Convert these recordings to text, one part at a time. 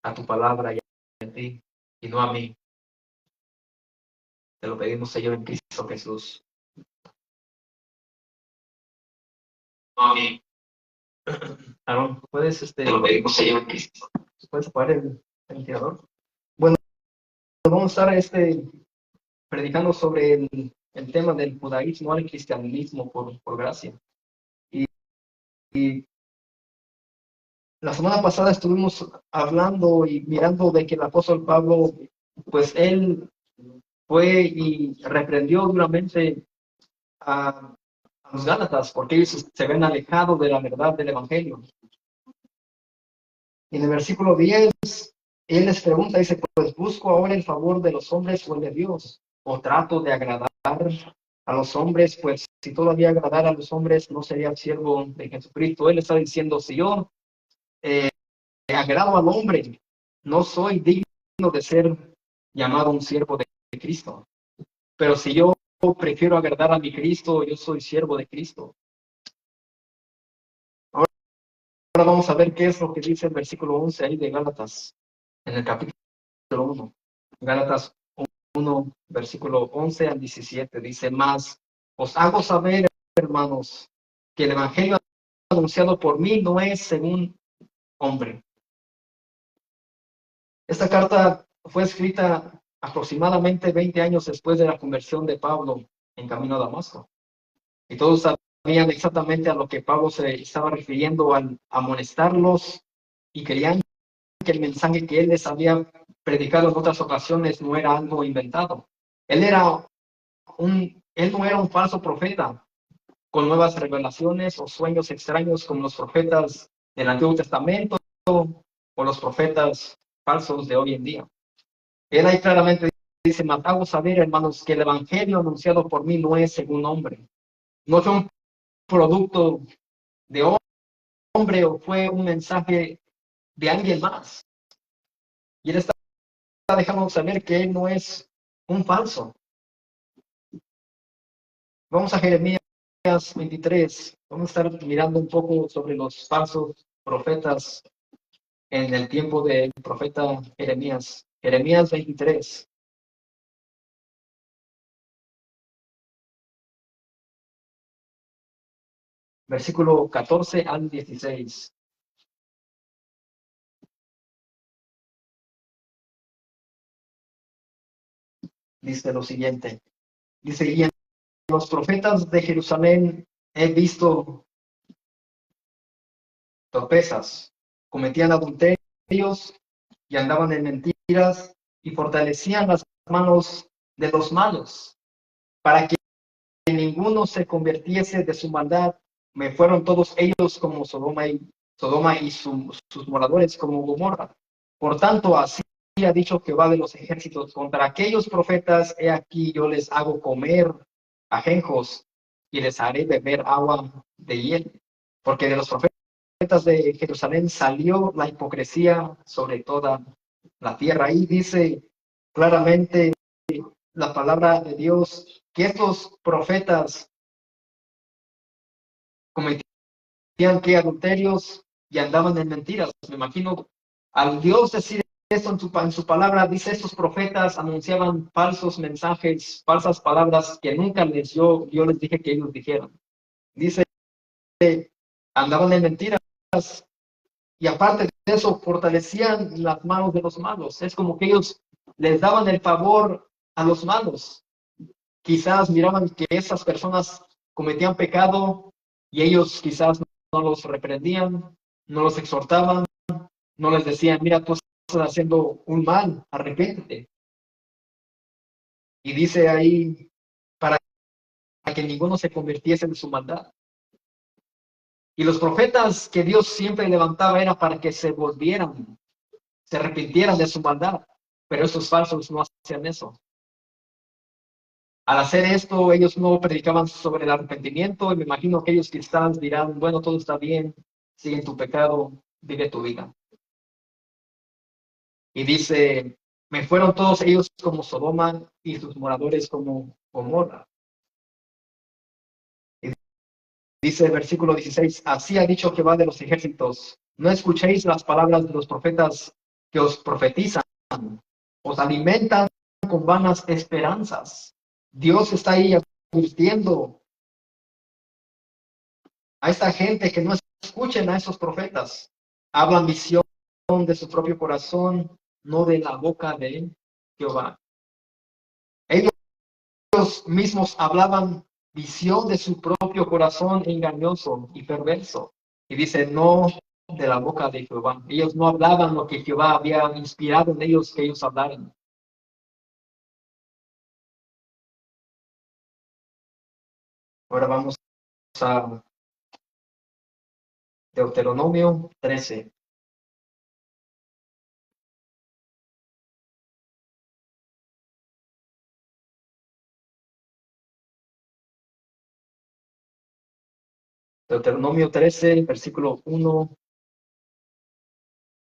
a tu palabra y a ti, y no a mí. Te lo pedimos, Señor, en Cristo Jesús. No a mí. Aarón, ¿puedes, te lo pedimos, Señor, en Cristo? ¿Puedes apagar el ventilador? Bueno, vamos a estar predicando sobre el tema del judaísmo al cristianismo por gracia. Y la semana pasada estuvimos hablando y mirando de que el apóstol Pablo, pues él fue y reprendió duramente a los Gálatas porque ellos se ven alejados de la verdad del Evangelio. Y en el versículo 10, él les pregunta, dice, pues busco ahora el favor de los hombres o el de Dios, o trato de agradar a los hombres, pues si todavía agradara a los hombres no sería siervo de Jesucristo. Él está diciendo, si yo agrado al hombre, no soy digno de ser llamado un siervo de Cristo. Pero si yo prefiero agradar a mi Cristo, yo soy siervo de Cristo. Ahora vamos a ver qué es lo que dice el versículo 11 ahí de Gálatas, en el capítulo 1. Gálatas 1, versículo 11 al 17. Dice, más os hago saber, hermanos, que el evangelio anunciado por mí no es según hombre. Esta carta fue escrita aproximadamente 20 años después de la conversión de Pablo en camino a Damasco. Y todos sabían exactamente a lo que Pablo se estaba refiriendo al amonestarlos y querían que el mensaje que él les había predicado en otras ocasiones no era algo inventado. Él no era un falso profeta con nuevas revelaciones o sueños extraños como los profetas del Antiguo Testamento o los profetas falsos de hoy en día. Él ahí claramente dice, mas hago saber, hermanos, que el evangelio anunciado por mí no es según hombre. No fue un producto de hombre o fue un mensaje de alguien más. Y él está dejando saber que él no es un falso. Vamos a Jeremías 23. Vamos a estar mirando un poco sobre los falsos profetas en el tiempo del profeta Jeremías. Jeremías 23. Versículo 14 al 16. Dice lo siguiente. Dice, y en los profetas de Jerusalén he visto torpezas, cometían adulterios y andaban en mentiras y fortalecían las manos de los malos para que ninguno se convirtiese de su maldad. Me fueron todos ellos como Sodoma y sus moradores como Gomorra. Por tanto, así ha dicho Jehová de los ejércitos, contra aquellos profetas, he aquí yo les hago comer ajenjos y les haré beber agua de hiel, porque de los profetas de Jerusalén salió la hipocresía sobre toda la tierra. Ahí dice claramente la palabra de Dios que estos profetas cometían que adulterios y andaban en mentiras. Me imagino al Dios decir esto en su palabra, dice, estos profetas anunciaban falsos mensajes, falsas palabras que nunca yo les dije que ellos dijeran. Dice, andaban en mentiras y aparte de eso fortalecían las manos de los malos. Es como que ellos les daban el favor a los malos. Quizás miraban que esas personas cometían pecado y ellos quizás no los reprendían, no los exhortaban, no les decían, mira, tú estás haciendo un mal, arrepiéntete. Y dice ahí, para que ninguno se convirtiese en su maldad. Y los profetas que Dios siempre levantaba era para que se volvieran, se arrepintieran de su maldad. Pero esos falsos no hacían eso. Al hacer esto, ellos no predicaban sobre el arrepentimiento y me imagino que ellos quizás dirán, bueno, todo está bien, sigue en tu pecado, vive tu vida. Y dice, me fueron todos ellos como Sodoma y sus moradores como Gomorra. Y dice el versículo 16, así ha dicho Jehová de los ejércitos, No escuchéis las palabras de los profetas que os profetizan, os alimentan con vanas esperanzas. Dios está ahí advirtiendo a esta gente que no escuchen a esos profetas. Hablan visión de su propio corazón, no de la boca de Jehová. Ellos mismos hablaban visión de su propio corazón engañoso y perverso. Y dice, no de la boca de Jehová. Ellos no hablaban lo que Jehová había inspirado en ellos que ellos hablaran. Ahora vamos a Deuteronomio 13. Deuteronomio 13, versículo 1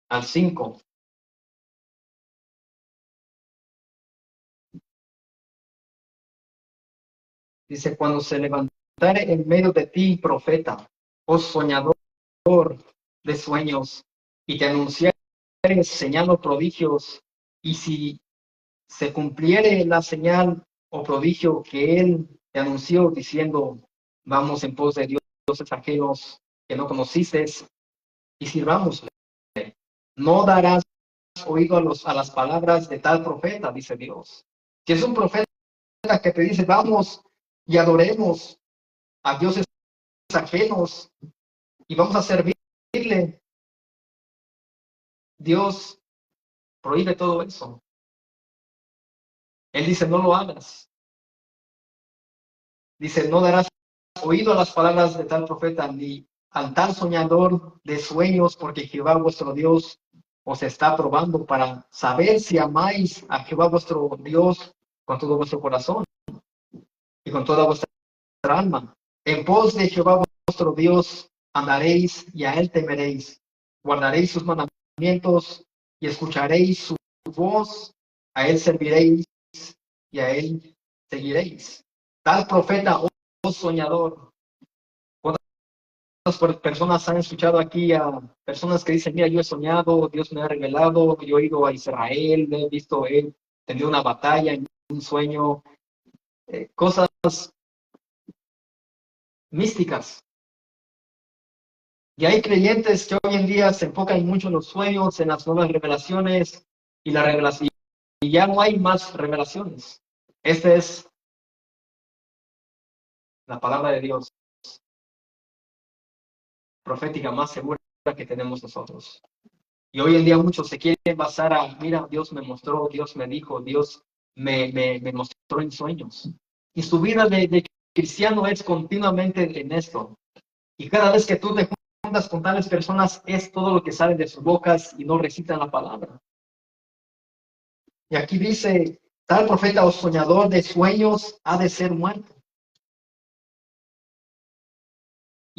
al 5. Dice, cuando se levantare en medio de ti profeta, o soñador de sueños, y te anunciare señal o prodigios, y si se cumpliere la señal o prodigio que él te anunció, diciendo, vamos en pos de dioses ajenos que no conociste, y sirvámosle. No darás oído a las palabras de tal profeta, dice Dios. Si es un profeta que te dice, vamos y adoremos a dioses ajenos y vamos a servirle, Dios prohíbe todo eso. Él dice, no lo hagas. Dice, no darás oído a las palabras de tal profeta, ni al tal soñador de sueños, porque Jehová vuestro Dios os está probando para saber si amáis a Jehová vuestro Dios con todo vuestro corazón y con toda vuestra alma. En pos de Jehová vuestro Dios andaréis y a él temeréis. Guardaréis sus mandamientos y escucharéis su voz. A él serviréis y a él seguiréis. Tal profeta o soñador. ¿Cuántas personas han escuchado aquí a personas que dicen, mira, yo he soñado, Dios me ha revelado, yo he ido a Israel, he visto él, tenido una batalla en un sueño, cosas místicas? Y hay creyentes que hoy en día se enfocan mucho en los sueños, en las nuevas revelaciones y la revelación. Y ya no hay más revelaciones. Esta es la palabra de Dios profética más segura que tenemos nosotros. Y hoy en día muchos se quieren basar a, mira, Dios me mostró, Dios me dijo, Dios me mostró en sueños. Y su vida de cristiano es continuamente en esto. Y cada vez que tú te juntas con tales personas, es todo lo que sale de sus bocas y no recitan la palabra. Y aquí dice, tal profeta o soñador de sueños ha de ser muerto.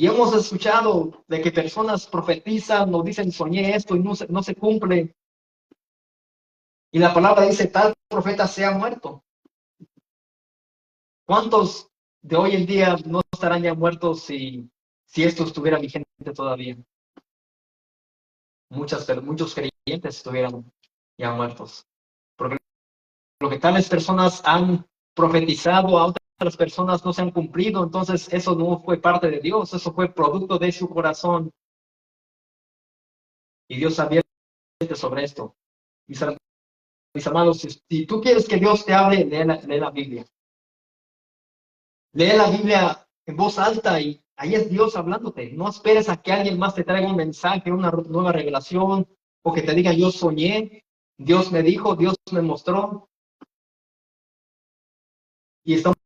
Y hemos escuchado de que personas profetizan, nos dicen, soñé esto y no se cumple. Y la palabra dice, tal profeta sea muerto. ¿Cuántos de hoy en día no estarán ya muertos si esto estuviera vigente todavía? Muchos creyentes estuvieran ya muertos. Porque lo que tales personas han profetizado a otras personas no se han cumplido, entonces eso no fue parte de Dios, eso fue producto de su corazón. Y Dios advierte sobre esto. Mis hermanos, si tú quieres que Dios te hable, lee la Biblia. Lee la Biblia en voz alta y ahí es Dios hablándote. No esperes a que alguien más te traiga un mensaje, una nueva revelación, o que te diga, yo soñé, Dios me dijo, Dios me mostró. Y estamos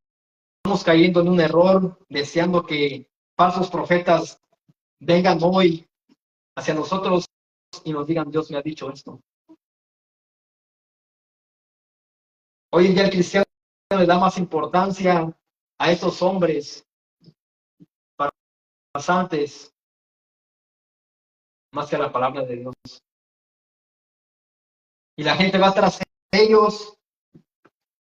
cayendo en un error, deseando que falsos profetas vengan hoy hacia nosotros y nos digan, Dios me ha dicho esto. Hoy en día el cristiano le da más importancia a estos hombres pasantes más que a la palabra de Dios. Y la gente va tras ellos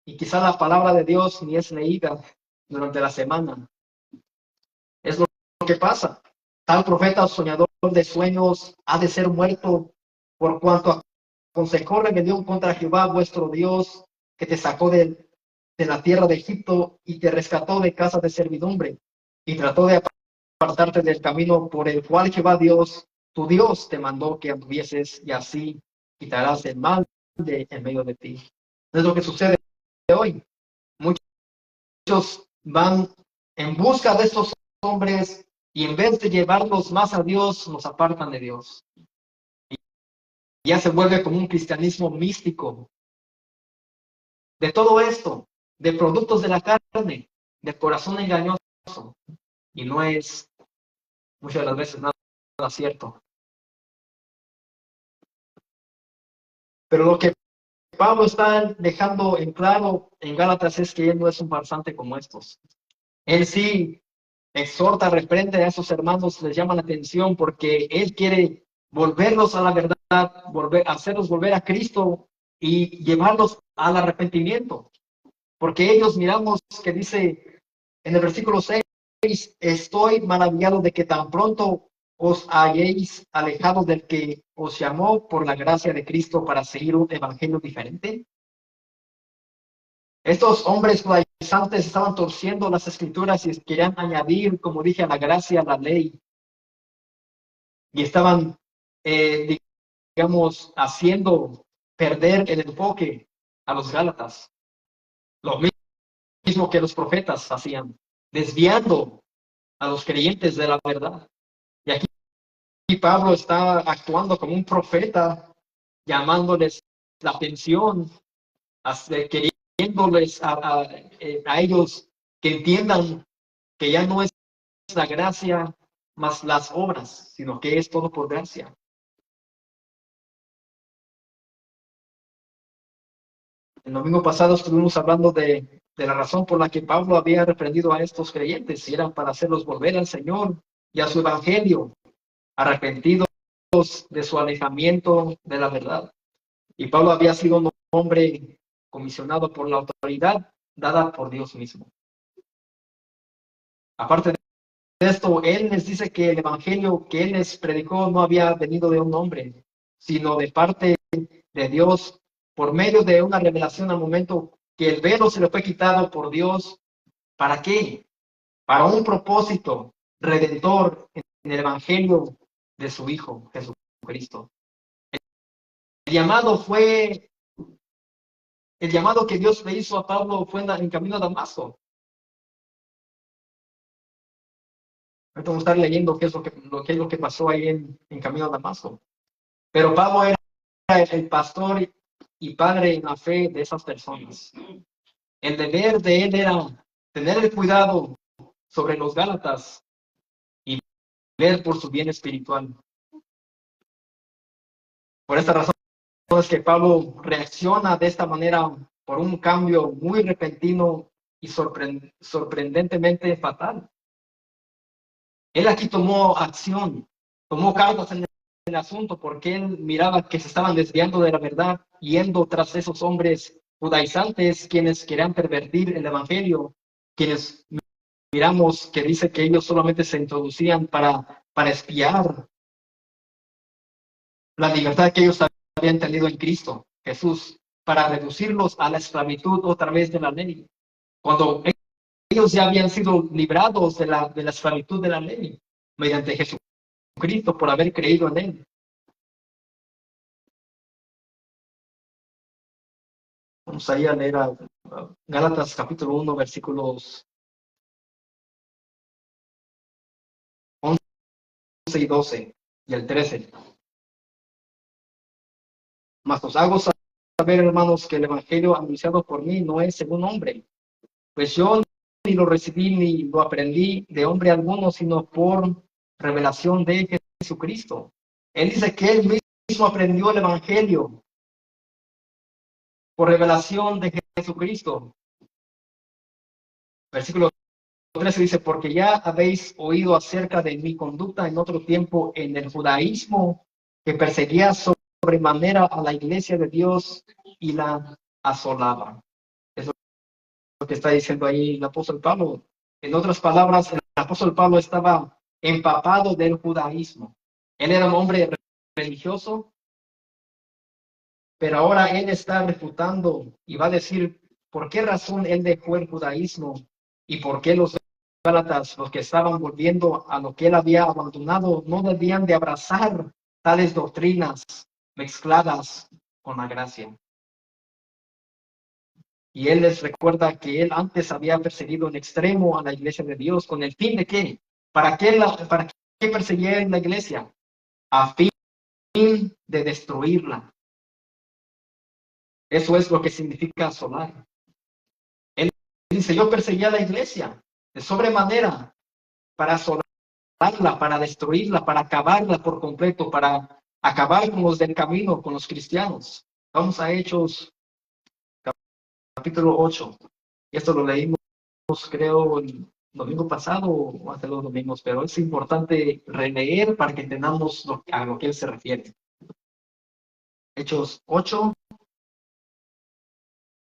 y quizá la palabra de Dios ni es leída durante la semana. Es lo que pasa. Tal profeta o soñador de sueños ha de ser muerto, por cuanto aconsejó rebelión contra Jehová vuestro Dios, que te sacó de la tierra de Egipto y te rescató de casa de servidumbre, y trató de apartarte del camino por el cual Jehová Dios, tu Dios, te mandó que anduvieses, y así quitarás el mal de en medio de ti. Es lo que sucede hoy. Muchos van en busca de estos hombres y en vez de llevarlos más a Dios, nos apartan de Dios. Y ya se vuelve como un cristianismo místico. De todo esto, de productos de la carne, del corazón engañoso, y no es muchas de las veces nada cierto. Pero lo que Pablo está dejando en claro en Gálatas es que él no es un farsante como estos. Él sí exhorta, reprende a esos hermanos, les llama la atención porque él quiere volverlos a la verdad, hacerlos volver a Cristo y llevarlos al arrepentimiento. Porque ellos miramos que dice en el versículo 6, estoy maravillado de que tan pronto os hayáis alejado del que os llamó por la gracia de Cristo para seguir un evangelio diferente. Estos hombres judaizantes estaban torciendo las escrituras y querían añadir, como dije, a la gracia, a la ley. Y estaban, digamos, haciendo perder el enfoque a los Gálatas. Lo mismo que los profetas hacían, desviando a los creyentes de la verdad. Y aquí Pablo está actuando como un profeta, llamándoles la atención, queriéndoles a ellos que entiendan que ya no es la gracia más las obras, sino que es todo por gracia. El domingo pasado estuvimos hablando de la razón por la que Pablo había reprendido a estos creyentes, y era para hacerlos volver al Señor y a su evangelio, arrepentidos de su alejamiento de la verdad. Y Pablo había sido un hombre comisionado por la autoridad dada por Dios mismo. Aparte de esto, él les dice que el evangelio que él les predicó no había venido de un hombre, sino de parte de Dios por medio de una revelación al momento que el velo se le fue quitado por Dios. ¿Para qué? Para un propósito redentor en el evangelio de su Hijo, Jesucristo. El llamado que Dios le hizo a Pablo fue en camino a Damasco. Ahorita vamos a estar leyendo qué es lo que pasó ahí en camino a Damasco. Pero Pablo era el pastor y padre en la fe de esas personas. El deber de él era tener el cuidado sobre los Gálatas y ver por su bien espiritual. Por esta razón es que Pablo reacciona de esta manera por un cambio muy repentino y sorprendentemente fatal. Él aquí tomó acción, tomó cartas en el asunto porque él miraba que se estaban desviando de la verdad, yendo tras esos hombres judaizantes quienes querían pervertir el evangelio, quienes miramos que dice que ellos solamente se introducían para espiar la libertad que ellos habían tenido en Cristo Jesús, para reducirlos a la esclavitud otra vez de la ley, cuando ellos ya habían sido librados de la esclavitud de la ley mediante Jesucristo por haber creído en él. Vamos ahí a leer a Gálatas capítulo 1, versículos 11 y 12 y el 13. Mas os hago saber, hermanos, que el evangelio anunciado por mí no es según hombre, pues yo ni lo recibí ni lo aprendí de hombre alguno, sino por revelación de Jesucristo. Él dice que él mismo aprendió el evangelio por revelación de Jesucristo. Versículo 13 dice, porque ya habéis oído acerca de mi conducta en otro tiempo en el judaísmo, que perseguía sobremanera a la iglesia de Dios y la asolaba. Eso es lo que está diciendo ahí el apóstol Pablo. En otras palabras, el apóstol Pablo estaba empapado del judaísmo. Él era un hombre religioso, pero ahora él está refutando y va a decir por qué razón él dejó el judaísmo y por qué los gálatas, los que estaban volviendo a lo que él había abandonado, no debían de abrazar tales doctrinas mezcladas con la gracia. Y él les recuerda que él antes había perseguido en extremo a la iglesia de Dios con el fin de qué? ¿Para qué perseguía en la iglesia? A fin de destruirla. Eso es lo que significa asolar. Él dice, yo perseguía a la iglesia de sobremanera para asolarla, para destruirla, para acabarla por completo, para acabar con los del camino, con los cristianos. Vamos a Hechos capítulo 8. Y esto lo leímos, creo, el domingo pasado o hace 2 domingos, pero es importante releer para que entendamos a lo que él se refiere. Hechos 8,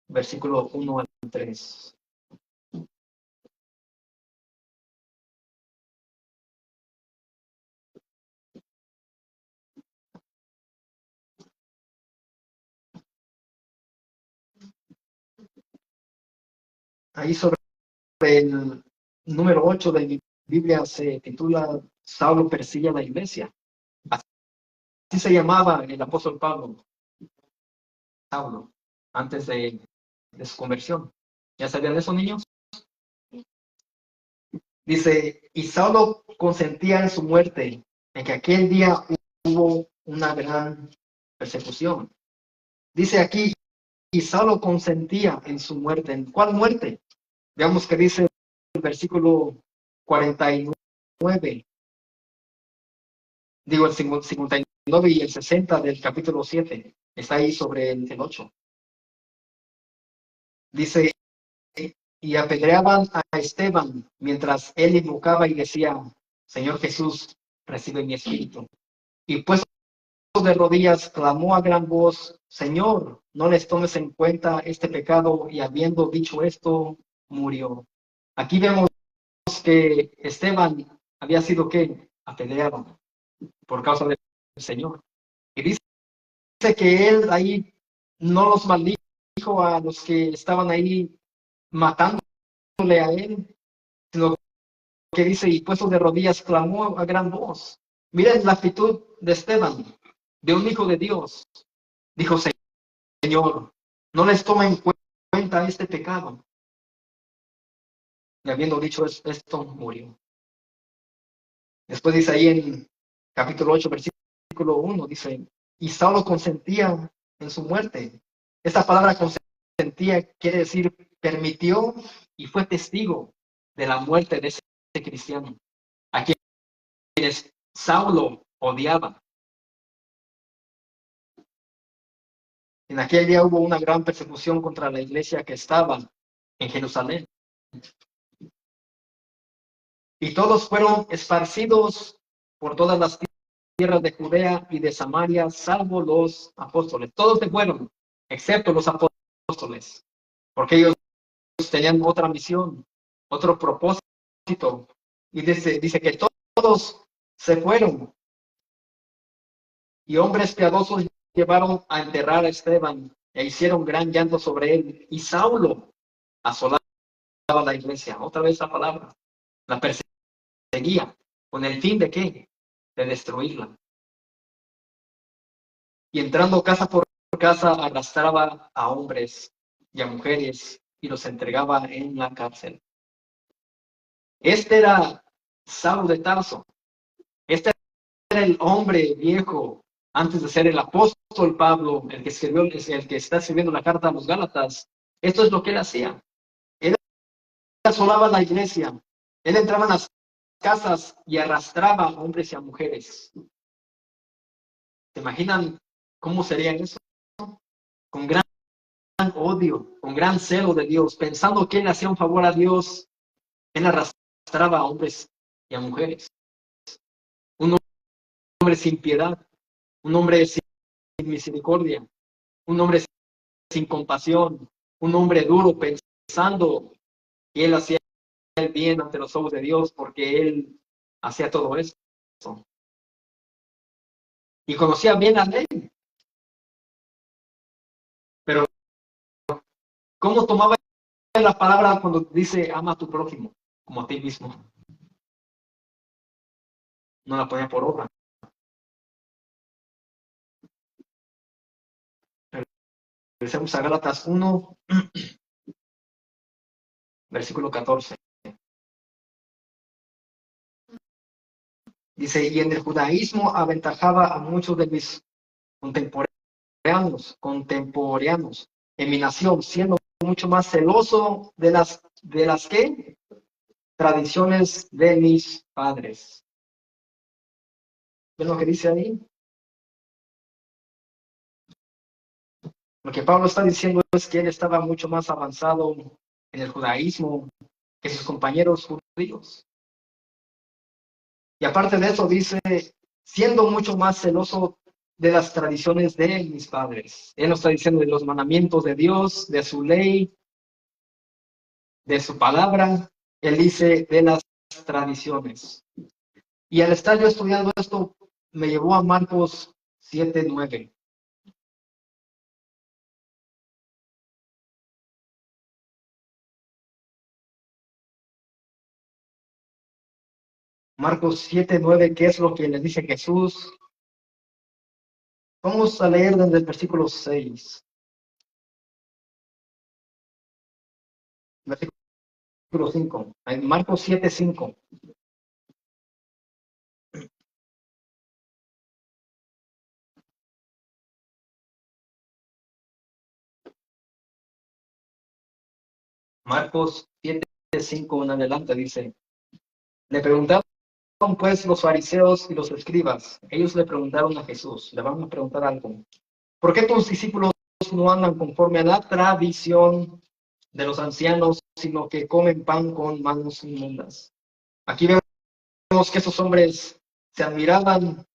versículo 1 al 3. Ahí sobre el número 8 de mi Biblia se titula Saulo persigue a la iglesia. Así se llamaba el apóstol Pablo, Saulo, antes de su conversión. ¿Ya sabían eso, niños? Dice, y Saulo consentía en su muerte, en que aquel día hubo una gran persecución. Dice aquí, y Saulo consentía en su muerte. ¿En cuál muerte? Veamos que dice el versículo 49, digo el 59 y el 60 del capítulo 7. Está ahí sobre el 8. Dice, y apedreaban a Esteban mientras él invocaba y decía, Señor Jesús, recibe mi espíritu. Y puesto de rodillas, clamó a gran voz, Señor, no les tomes en cuenta este pecado, y habiendo dicho esto, murió. Aquí vemos que Esteban había sido, ¿qué? Apedreado por causa del Señor. Y dice que él ahí no los maldijo a los que estaban ahí matándole a él, sino que dice, y puesto de rodillas, clamó a gran voz. Miren la actitud de Esteban, de un hijo de Dios. Dijo, Señor, no les toma en cuenta este pecado. Y habiendo dicho esto, murió. Después dice ahí en capítulo 8, versículo 1, dice, y Saulo consentía en su muerte. Esta palabra consentía quiere decir permitió y fue testigo de la muerte de ese cristiano, a quienes Saulo odiaba. En aquel día hubo una gran persecución contra la iglesia que estaba en Jerusalén. Y todos fueron esparcidos por todas las tierras de Judea y de Samaria, salvo los apóstoles. Todos se fueron, excepto los apóstoles, porque ellos tenían otra misión, otro propósito. Y dice que todos se fueron. Y hombres piadosos llevaron a enterrar a Esteban e hicieron gran llanto sobre él. Y Saulo asolaba la iglesia. Otra vez la palabra. La perseguía. ¿Con el fin de qué? De destruirla. Y entrando casa por casa, arrastraba a hombres y a mujeres y los entregaba en la cárcel. Este era Saulo de Tarso. Este era el hombre viejo antes de ser el apóstol Pablo, el que escribió, el que está escribiendo la carta a los Gálatas. Esto es lo que él hacía. Él asolaba la iglesia. Él entraba en las casas y arrastraba a hombres y a mujeres. ¿Se imaginan cómo sería eso? Con gran odio, con gran celo de Dios, pensando que él hacía un favor a Dios, él arrastraba a hombres y a mujeres. Un hombre sin piedad, un hombre sin misericordia, un hombre sin compasión, un hombre duro pensando que él hacía el bien ante los ojos de Dios porque él hacía todo eso. y conocía bien la ley, pero ¿cómo tomaba la palabra cuando dice ama a tu prójimo como a ti mismo? No la ponía por obra. Regresemos a Gálatas 1, versículo 14. Dice, y en el judaísmo aventajaba a muchos de mis contemporáneos en mi nación, siendo mucho más celoso de las que tradiciones de mis padres. ¿Ven lo que dice ahí? Lo que Pablo está diciendo es que él estaba mucho más avanzado en el judaísmo que sus compañeros judíos. Y aparte de eso dice, siendo mucho más celoso de las tradiciones de mis padres. Él nos está diciendo de los mandamientos de Dios, de su ley, de su palabra. Él dice de las tradiciones. Y al estar yo estudiando esto, me llevó a Marcos 7:9. Marcos 7:9, ¿qué es lo que les dice Jesús? Vamos a leer desde el versículo 6. Versículo 5. En Marcos 7:5. Marcos 7:5 en adelante dice, le preguntaron pues los fariseos y los escribas. Ellos le preguntaron a Jesús, le van a preguntar algo. ¿Por qué tus discípulos no andan conforme a la tradición de los ancianos, sino que comen pan con manos inmundas? Aquí vemos que esos hombres se admiraban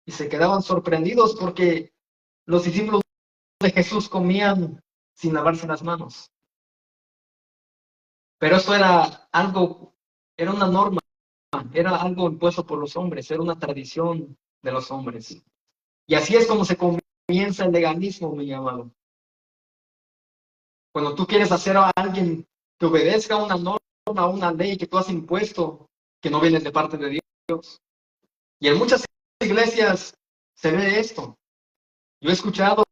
y se quedaban sorprendidos porque los discípulos de Jesús comían sin lavarse las manos. Pero eso era algo, era una norma, era algo impuesto por los hombres, era una tradición de los hombres. Y así es como se comienza el legalismo, mi amado. Cuando tú quieres hacer a alguien que obedezca una norma, una ley que tú has impuesto, que no viene de parte de Dios. Y en muchas iglesias se ve esto. Yo he escuchado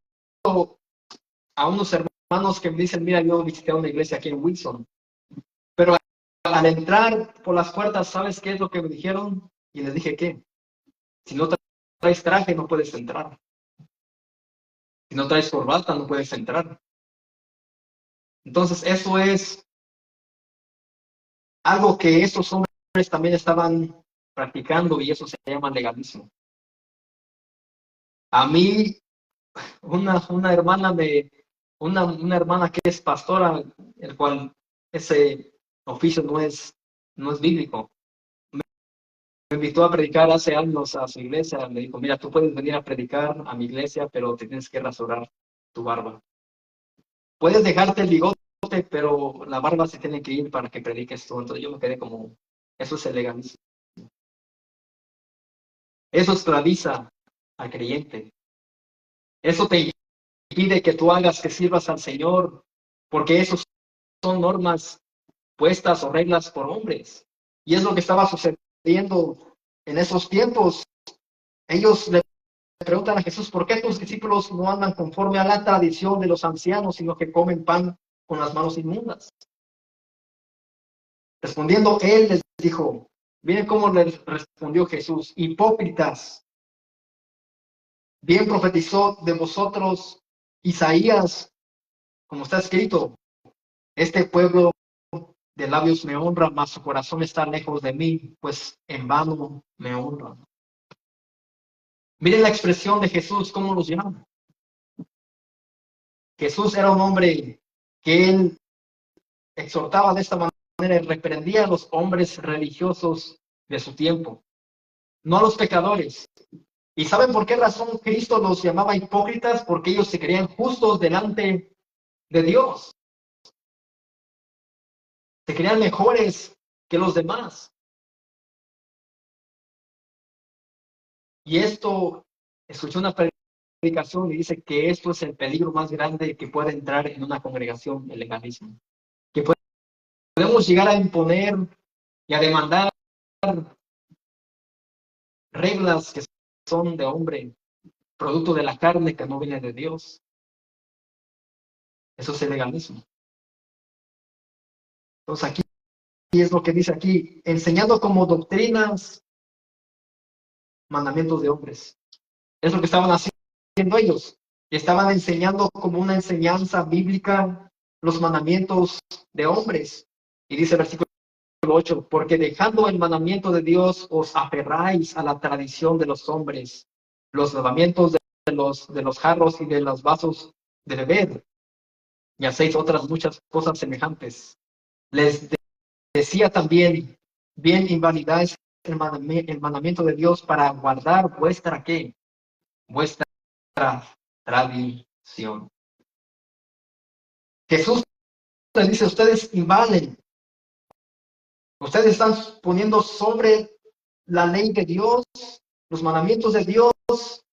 a unos hermanos que me dicen, mira, yo visité una iglesia aquí en Wilson, pero al entrar por las puertas, ¿sabes qué es lo que me dijeron? Y les dije, ¿qué? Si no traes traje, no puedes entrar. Si no traes corbata, no puedes entrar. Entonces, eso es algo que estos hombres también estaban practicando y eso se llama legalismo. A mí, una hermana una hermana que es pastora, el cual ese oficio no es bíblico. Me invitó a predicar hace años a su iglesia. Me dijo, mira, tú puedes venir a predicar a mi iglesia, pero te tienes que rasurar tu barba. Puedes dejarte el bigote, pero la barba se tiene que ir para que prediques tú. Entonces yo me quedé como, eso es el legalismo. Eso esclaviza al creyente. Eso te impide que tú hagas que sirvas al Señor, porque esos son normas puestas o reglas por hombres. Y es lo que estaba sucediendo en esos tiempos. Ellos le preguntan a Jesús, ¿por qué tus discípulos no andan conforme a la tradición de los ancianos, sino que comen pan con las manos inmundas? Respondiendo, él les dijo, miren cómo les respondió Jesús, hipócritas, bien profetizó de vosotros Isaías, como está escrito, este pueblo de labios me honra, mas su corazón está lejos de mí, pues en vano me honra. Miren la expresión de Jesús, cómo los llama. Jesús era un hombre que él exhortaba de esta manera y reprendía a los hombres religiosos de su tiempo, no a los pecadores. ¿Y saben por qué razón Cristo los llamaba hipócritas? Porque ellos se creían justos delante de Dios. Se creían mejores que los demás. Y esto escuché una predicación y dice que esto es el peligro más grande que puede entrar en una congregación, el legalismo. Que podemos llegar a imponer y a demandar reglas que son de hombre, producto de la carne que no viene de Dios. Eso es el legalismo. Entonces aquí es lo que dice aquí, enseñando como doctrinas mandamientos de hombres. Es lo que estaban haciendo ellos. Estaban enseñando como una enseñanza bíblica los mandamientos de hombres. Y dice el versículo 8, porque dejando el mandamiento de Dios os aferráis a la tradición de los hombres, los lavamientos de los jarros y de los vasos de beber, y hacéis otras muchas cosas semejantes. Les decía también, bien invalidáis el mandamiento de Dios para guardar vuestra ¿qué? Vuestra tradición. Jesús les dice, ustedes invalen, ustedes están poniendo sobre la ley de Dios, los mandamientos de Dios,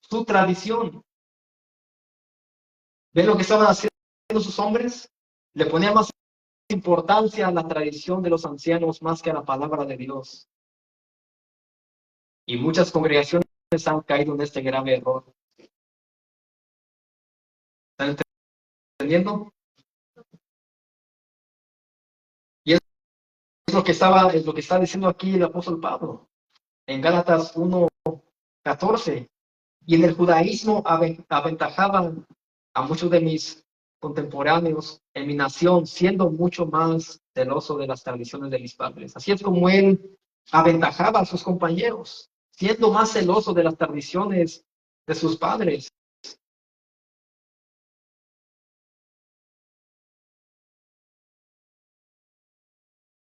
su tradición. ¿Ven lo que estaban haciendo sus hombres? Le ponían más importancia a la tradición de los ancianos más que a la palabra de Dios. Y muchas congregaciones han caído en este grave error. ¿Están entendiendo? Y es lo que está diciendo aquí el apóstol Pablo en Gálatas 1:14. Y en el judaísmo aventajaban a muchos de mis contemporáneos en mi nación, siendo mucho más celoso de las tradiciones de mis padres. Así es como él aventajaba a sus compañeros, siendo más celoso de las tradiciones de sus padres.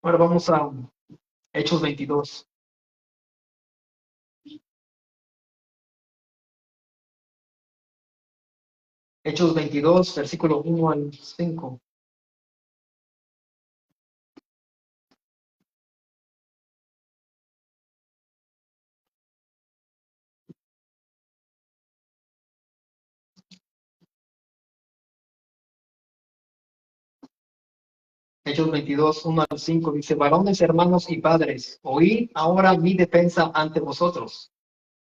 Ahora vamos a Hechos 22. Hechos 22, versículo 1 al 5. Hechos 22, 1 al 5 dice, varones, hermanos y padres, oíd ahora mi defensa ante vosotros.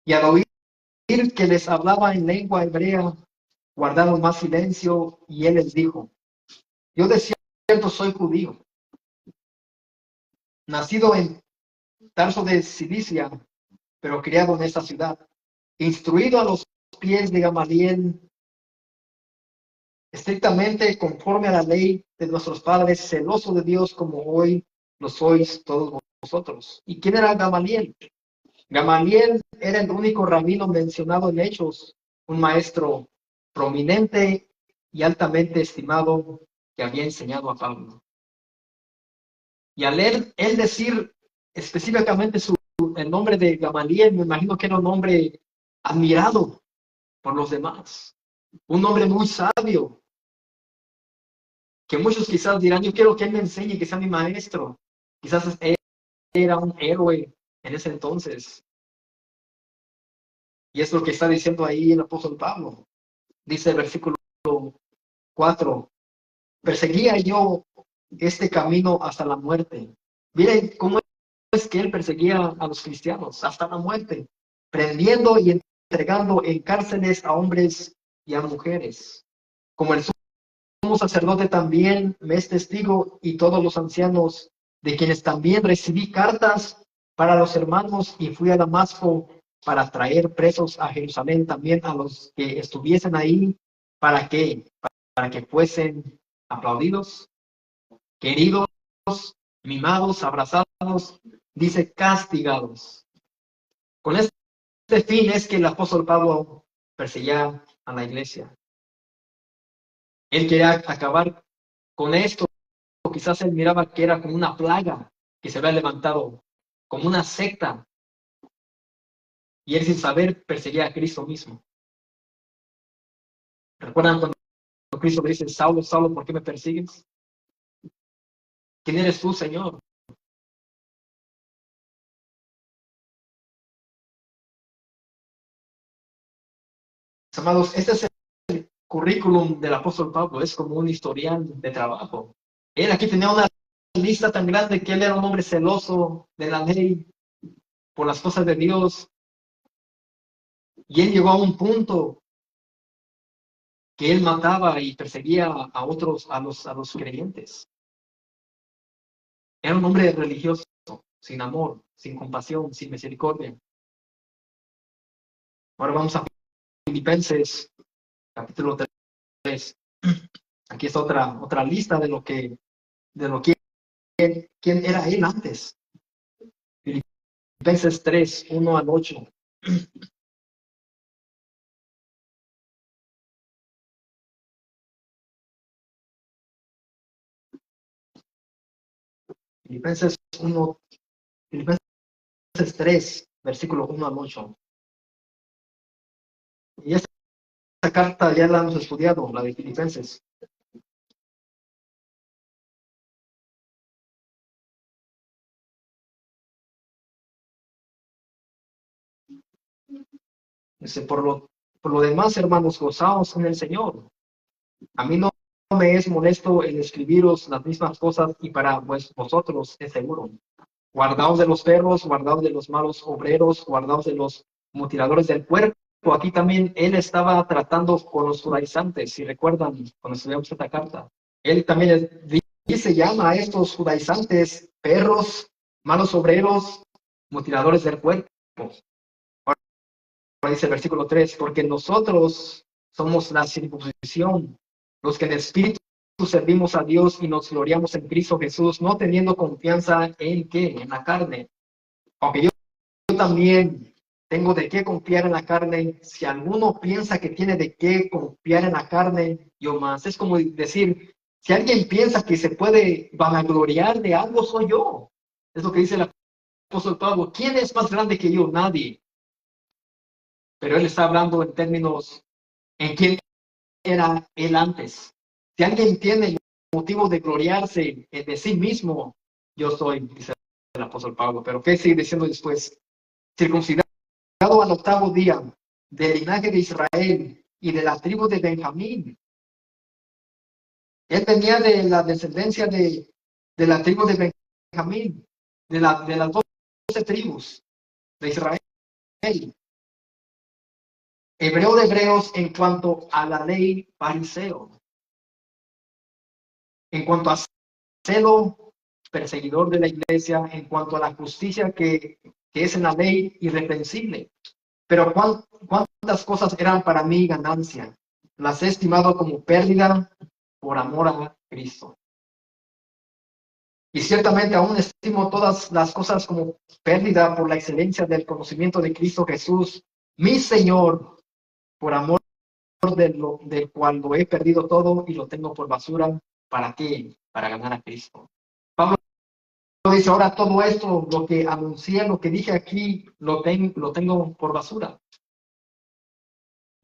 Y al oír que les hablaba en lengua hebrea, guardaron más silencio, y él les dijo, yo de cierto soy judío, nacido en Tarso de Cilicia, pero criado en esta ciudad, instruido a los pies de Gamaliel, estrictamente conforme a la ley de nuestros padres, celoso de Dios como hoy lo sois todos vosotros. ¿Y quién era Gamaliel? Gamaliel era el único rabino mencionado en Hechos, un maestro prominente y altamente estimado que había enseñado a Pablo. Y al él decir específicamente el nombre de Gamaliel, me imagino que era un hombre admirado por los demás, un hombre muy sabio, que muchos quizás dirán, yo quiero que él me enseñe, que sea mi maestro. Quizás él era un héroe en ese entonces. Y es lo que está diciendo ahí el apóstol Pablo. Dice el versículo 4, perseguía yo este camino hasta la muerte. Miren cómo es que él perseguía a los cristianos hasta la muerte, prendiendo y entregando en cárceles a hombres y a mujeres. Como el sumo sacerdote también me es testigo y todos los ancianos, de quienes también recibí cartas para los hermanos y fui a Damasco para traer presos a Jerusalén también a los que estuviesen ahí. ¿Para qué? Para que fuesen aplaudidos, queridos, mimados, abrazados, dice castigados. Con este fin es que el apóstol Pablo perseguía a la iglesia. Él quería acabar con esto. Quizás él miraba que era como una plaga que se había levantado, como una secta. Y él sin saber perseguía a Cristo mismo. ¿Recuerdan cuando Cristo le dice, Saulo, Saulo, ¿por qué me persigues? ¿Quién eres tú, Señor? amados, este es el currículum del apóstol Pablo, es como un historial de trabajo. Él aquí tenía una lista tan grande que él era un hombre celoso de la ley por las cosas de Dios, y él llegó a un punto que él mataba y perseguía a otros, a los creyentes. Era un hombre religioso, sin amor, sin compasión, sin misericordia. Ahora vamos a Filipenses, capítulo 3. Aquí está otra lista de lo que quién era él antes. Filipenses 3, 1 al 8. Filipenses 1, Filipenses 3, versículo 1 al 8. Y esta carta ya la hemos estudiado, la de Filipenses. Dice, por lo demás, hermanos, gozaos en el Señor. A mí no me es molesto el escribiros las mismas cosas, y para vosotros es seguro. Guardaos de los perros, guardaos de los malos obreros, guardaos de los mutiladores del cuerpo. Aquí también él estaba tratando con los judaizantes, si recuerdan, cuando estudiamos esta carta. Él también dice, llama a estos judaizantes perros, malos obreros, mutiladores del cuerpo. Ahora dice el versículo 3, porque nosotros somos la circuncisión, los que en espíritu servimos a Dios y nos gloriamos en Cristo Jesús, no teniendo confianza en qué, en la carne. Aunque yo también tengo de qué confiar en la carne, si alguno piensa que tiene de qué confiar en la carne, yo más. Es como decir, si alguien piensa que se puede vanagloriar de algo, soy yo. Es lo que dice el apóstol Pablo. ¿Quién es más grande que yo? Nadie. Pero él está hablando en términos en quién era él antes. Si alguien tiene motivo de gloriarse de sí mismo, yo soy, dice el apóstol Pablo. Pero ¿qué sigue diciendo después? Circuncidado al octavo día, del linaje de Israel y de la tribu de Benjamín. Él venía de la descendencia de la tribu de Benjamín, de las 12 tribus de Israel. Hebreo de hebreos en cuanto a la ley, fariseo. En cuanto a celo, perseguidor de la iglesia, en cuanto a la justicia que es en la ley, irreprensible. Pero ¿cuántas cosas eran para mí ganancia? Las he estimado como pérdida por amor a Cristo. Y ciertamente aún estimo todas las cosas como pérdida por la excelencia del conocimiento de Cristo Jesús, mi Señor, por amor del cual lo he perdido todo y lo tengo por basura. ¿Para qué? Para ganar a Cristo. Pablo dice, ahora todo esto, lo que anuncié, lo que dije aquí, lo tengo por basura.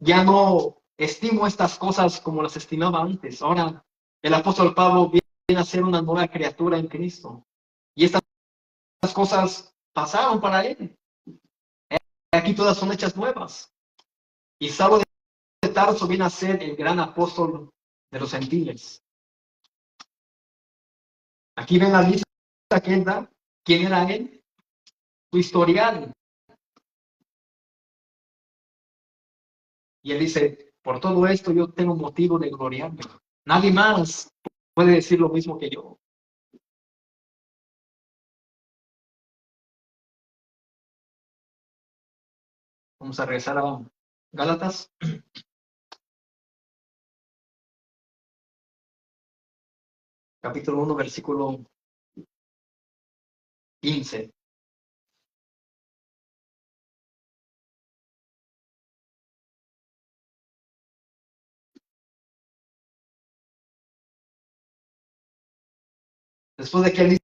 Ya no estimo estas cosas como las estimaba antes. Ahora el apóstol Pablo viene a ser una nueva criatura en Cristo. Y estas cosas pasaron para él. Aquí todas son hechas nuevas. Y Saulo de Tarso viene a ser el gran apóstol de los gentiles. Aquí ven la lista que él da. ¿Quién era él? Su historial. Y él dice, por todo esto yo tengo motivo de gloriarme. Nadie más puede decir lo mismo que yo. Vamos a regresar a Gálatas. Capítulo 1, versículo 15. Después de que él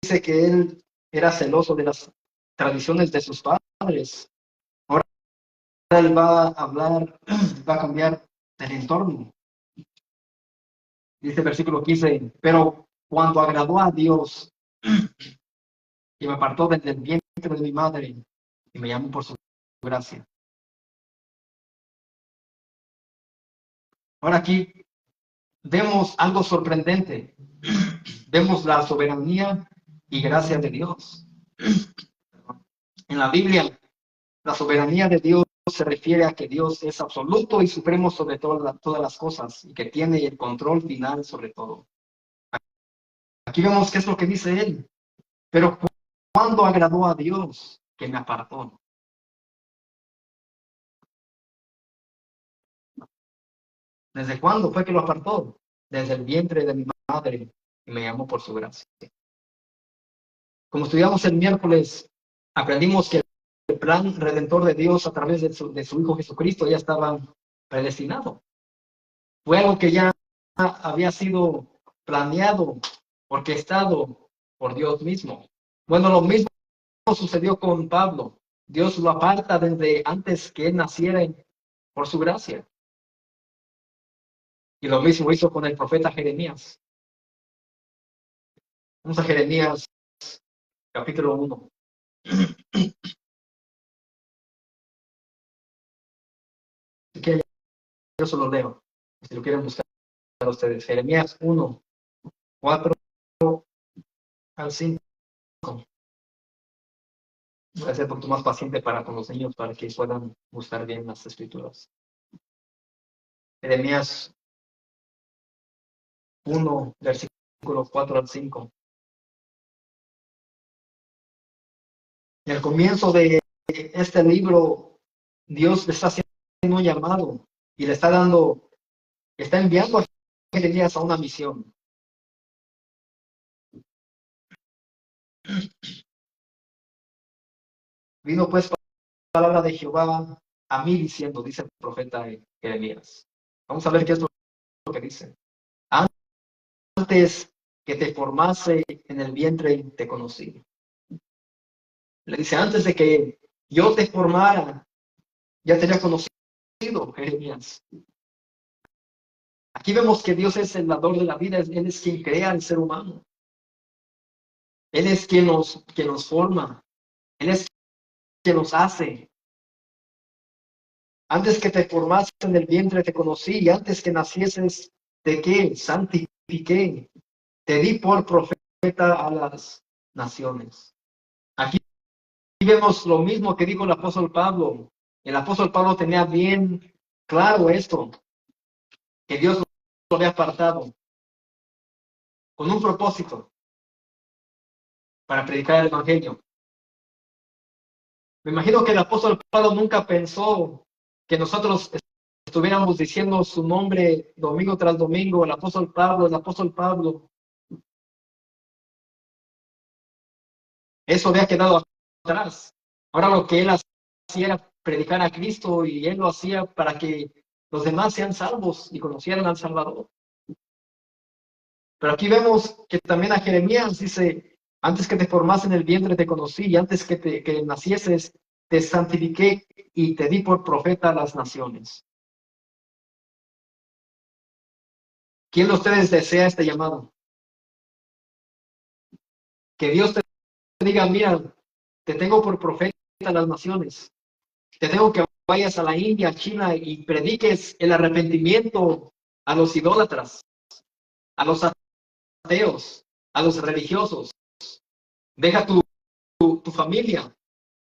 dice que él era celoso de las tradiciones de sus padres, ahora él va a hablar, va a cambiar el entorno. Dice el versículo 15, pero cuando agradó a Dios y me apartó desde el vientre de mi madre y me llamó por su gracia. Ahora aquí vemos algo sorprendente. Vemos la soberanía y gracia de Dios. En la Biblia, la soberanía de Dios se refiere a que Dios es absoluto y supremo sobre todas las cosas y que tiene el control final sobre todo. Aquí vemos qué es lo que dice él. Pero ¿cuándo agradó a Dios que me apartó? ¿Desde cuándo fue que lo apartó? Desde el vientre de mi madre y me llamó por su gracia. Como estudiamos el miércoles, aprendimos que el plan redentor de Dios a través de su Hijo Jesucristo ya estaba predestinado. Fue algo que ya había sido planeado, orquestado por Dios mismo. Bueno, lo mismo sucedió con Pablo. Dios lo aparta desde antes que él naciera por su gracia. Y lo mismo hizo con el profeta Jeremías. Vamos a Jeremías capítulo 1. Así que yo solo leo, si lo quieren buscar ustedes. Jeremías 1, 4 al 5. Voy a ser un poquito más paciente para con los niños para que puedan buscar bien las escrituras. Jeremías 1, versículos 4 al 5. En el comienzo de este libro, Dios le está haciendo un llamado y le está enviando a Jeremías a una misión. Vino pues palabra de Jehová a mí diciendo, dice el profeta Jeremías. Vamos a ver qué es lo que dice. Antes que te formase en el vientre te conocí. Le dice, antes de que yo te formara, ya te había conocido, Jeremías. Aquí vemos que Dios es el dador de la vida, Él es quien crea al ser humano. Él es quien nos forma. Él es quien nos hace. Antes que te formaste en el vientre te conocí, y antes que nacieses, ¿de qué? Santifiqué. Te di por profeta a las naciones. Aquí vemos lo mismo que dijo el apóstol Pablo. El apóstol Pablo tenía bien claro esto, que Dios lo había apartado con un propósito para predicar el evangelio. Me imagino que el apóstol Pablo nunca pensó que nosotros estuviéramos diciendo su nombre domingo tras domingo, el apóstol Pablo, el apóstol Pablo. Eso había quedado atrás. Ahora lo que él hacía era predicar a Cristo y él lo hacía para que los demás sean salvos y conocieran al Salvador. Pero aquí vemos que también a Jeremías dice, antes que te formas en el vientre te conocí, y antes que nacieses te santifiqué y te di por profeta a las naciones. ¿Quién de ustedes desea este llamado? Que Dios te diga, mira, te tengo por profeta a las naciones. Te tengo que vayas a la India, a China y prediques el arrepentimiento a los idólatras, a los ateos, a los religiosos. Deja tu familia.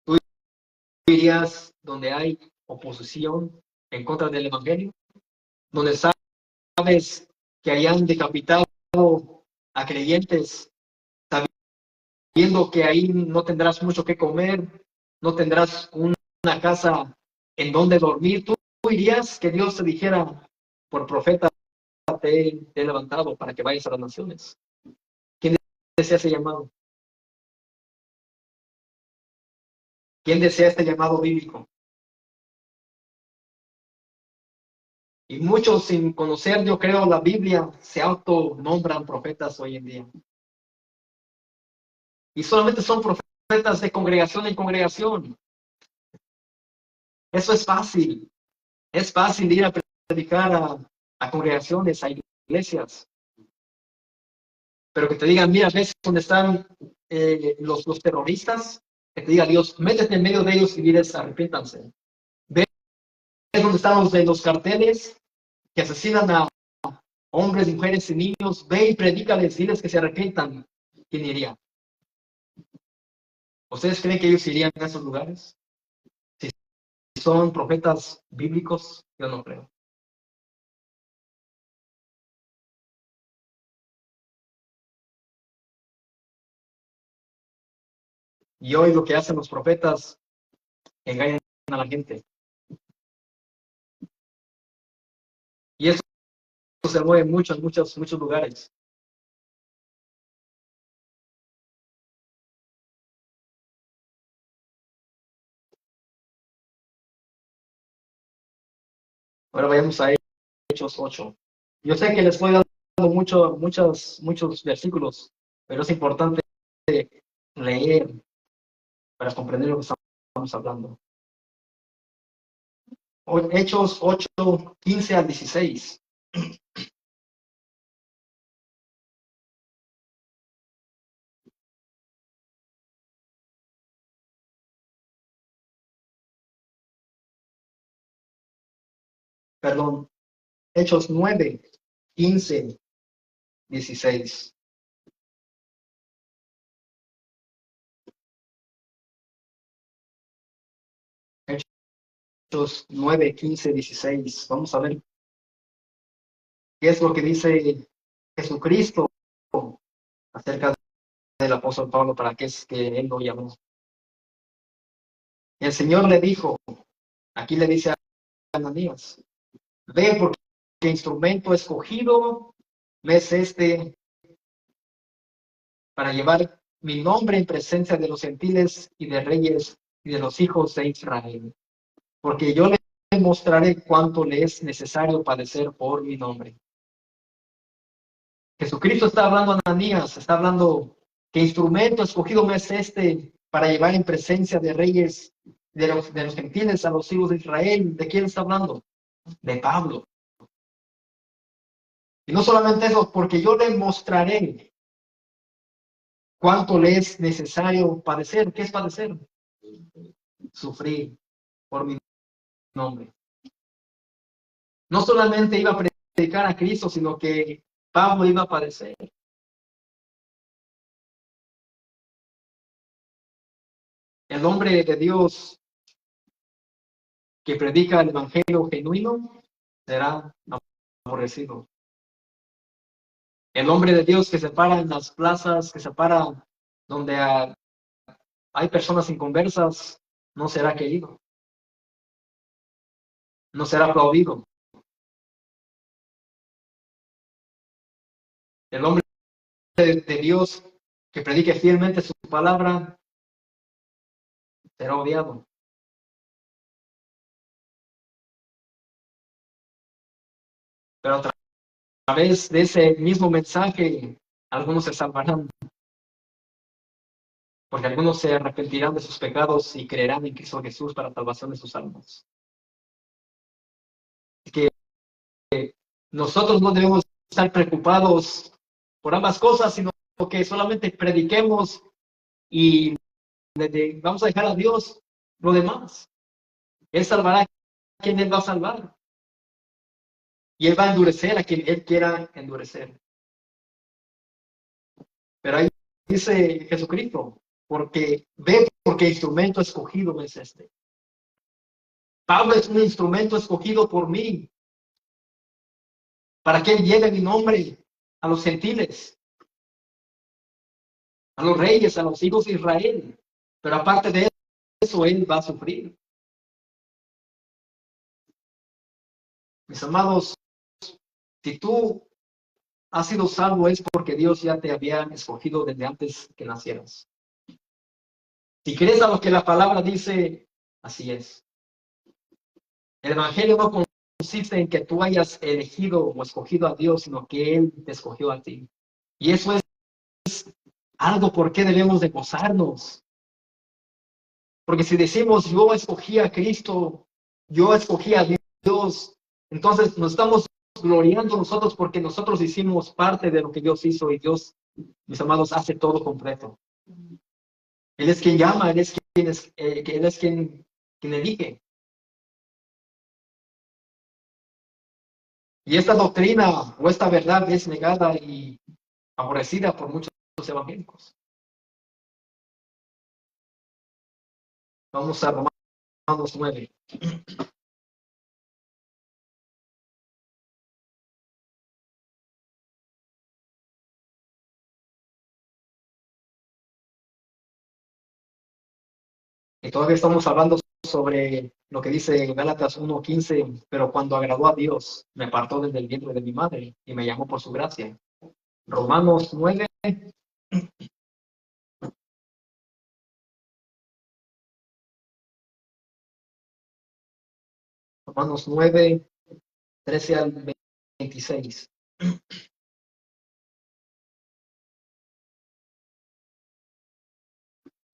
Tú irías donde hay oposición en contra del evangelio, donde sabes que hayan decapitado a creyentes, sabiendo que ahí no tendrás mucho que comer, no tendrás una casa en donde dormir. Tú irías que Dios te dijera, por profeta te he levantado para que vayas a las naciones. ¿Quién desea ese llamado? ¿Quién desea este llamado bíblico? Y muchos sin conocer, yo creo, la Biblia, se autonombran profetas hoy en día. Y solamente son profetas de congregación en congregación. Eso es fácil. Es fácil ir a predicar a congregaciones, a iglesias. Pero que te digan, mira, ves donde están los terroristas, que te diga Dios, métete en medio de ellos y diles, arrepiéntanse. Ves donde están los de los carteles, que asesinan a hombres, mujeres y niños, ve y predícales, diles que se arrepientan. ¿Quién iría? ¿Ustedes creen que ellos irían a esos lugares? Si son profetas bíblicos, yo no creo. Y hoy lo que hacen los profetas, engañan a la gente. Y eso se mueve mucho en muchos lugares. Ahora vayamos a Hechos 8. Yo sé que les estoy dando muchos versículos, pero es importante leer para comprender lo que estamos hablando. Hechos 8, 15 al 16. Perdón, Hechos 9, 15, 16. Hechos 9, 15, 16. Vamos a ver qué es lo que dice Jesucristo acerca del apóstol Pablo, para qué es que él lo llamó. El Señor le dijo, aquí le dice a Ananías, ve porque instrumento escogido me es este para llevar mi nombre en presencia de los gentiles y de reyes y de los hijos de Israel. Porque yo le mostraré cuánto le es necesario padecer por mi nombre. Jesucristo está hablando a Ananías, está hablando que instrumento escogido me es este para llevar en presencia de reyes de los gentiles a los hijos de Israel. ¿De quién está hablando? De Pablo. Y no solamente eso, porque yo le mostraré cuánto le es necesario padecer. ¿Qué es padecer? Sufrir por mi nombre. No solamente iba a predicar a Cristo, sino que Pablo iba a padecer. El hombre de Dios que predica el evangelio genuino será aborrecido. El hombre de Dios que se para en las plazas, que se para donde hay personas inconversas, no será querido, no será aplaudido. El hombre de Dios que predique fielmente su palabra será odiado. Pero a través de ese mismo mensaje, algunos se salvarán, porque algunos se arrepentirán de sus pecados y creerán en Cristo Jesús para salvación de sus almas. Que nosotros no debemos estar preocupados por ambas cosas, sino que solamente prediquemos y vamos a dejar a Dios lo demás. Él salvará a quien Él va a salvar. Y Él va a endurecer a quien Él quiera endurecer. Pero ahí dice Jesucristo, porque ve porque instrumento escogido es este. Pablo es un instrumento escogido por mí, para que Él lleve mi nombre a los gentiles, a los reyes, a los hijos de Israel. Pero aparte de eso, Él va a sufrir. Mis amados, si tú has sido salvo es porque Dios ya te había escogido desde antes que nacieras. Si crees a lo que la palabra dice, así es. El evangelio no consiste en que tú hayas elegido o escogido a Dios, sino que Él te escogió a ti. Y eso es algo por qué debemos de gozarnos. Porque si decimos, yo escogí a Cristo, yo escogí a Dios, entonces nos estamos gloriando nosotros porque nosotros hicimos parte de lo que Dios hizo y Dios, mis amados, hace todo completo. Él es quien llama, Él es quien elige. Y esta doctrina o esta verdad es negada y aborrecida por muchos evangélicos. Vamos a Romanos 9. Y todavía estamos hablando sobre lo que dice Gálatas 1:15, pero cuando agradó a Dios, me apartó desde el vientre de mi madre y me llamó por su gracia. Romanos 9, Romanos 9, 13 al 26.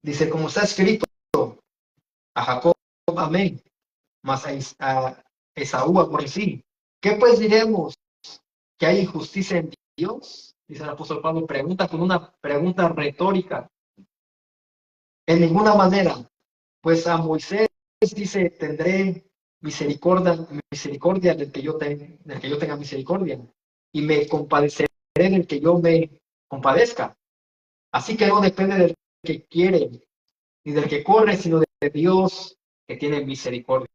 Dice, como está escrito, a Jacob amé, mas a Esaú aborrecí. ¿Qué pues diremos? ¿Que hay injusticia en Dios? Dice el apóstol Pablo, pregunta con una pregunta retórica. En ninguna manera, pues a Moisés dice, tendré misericordia del que yo tenga misericordia, y me compadeceré del que yo me compadezca. Así que no depende del que quiere, ni del que corre, sino de Dios que tiene misericordia.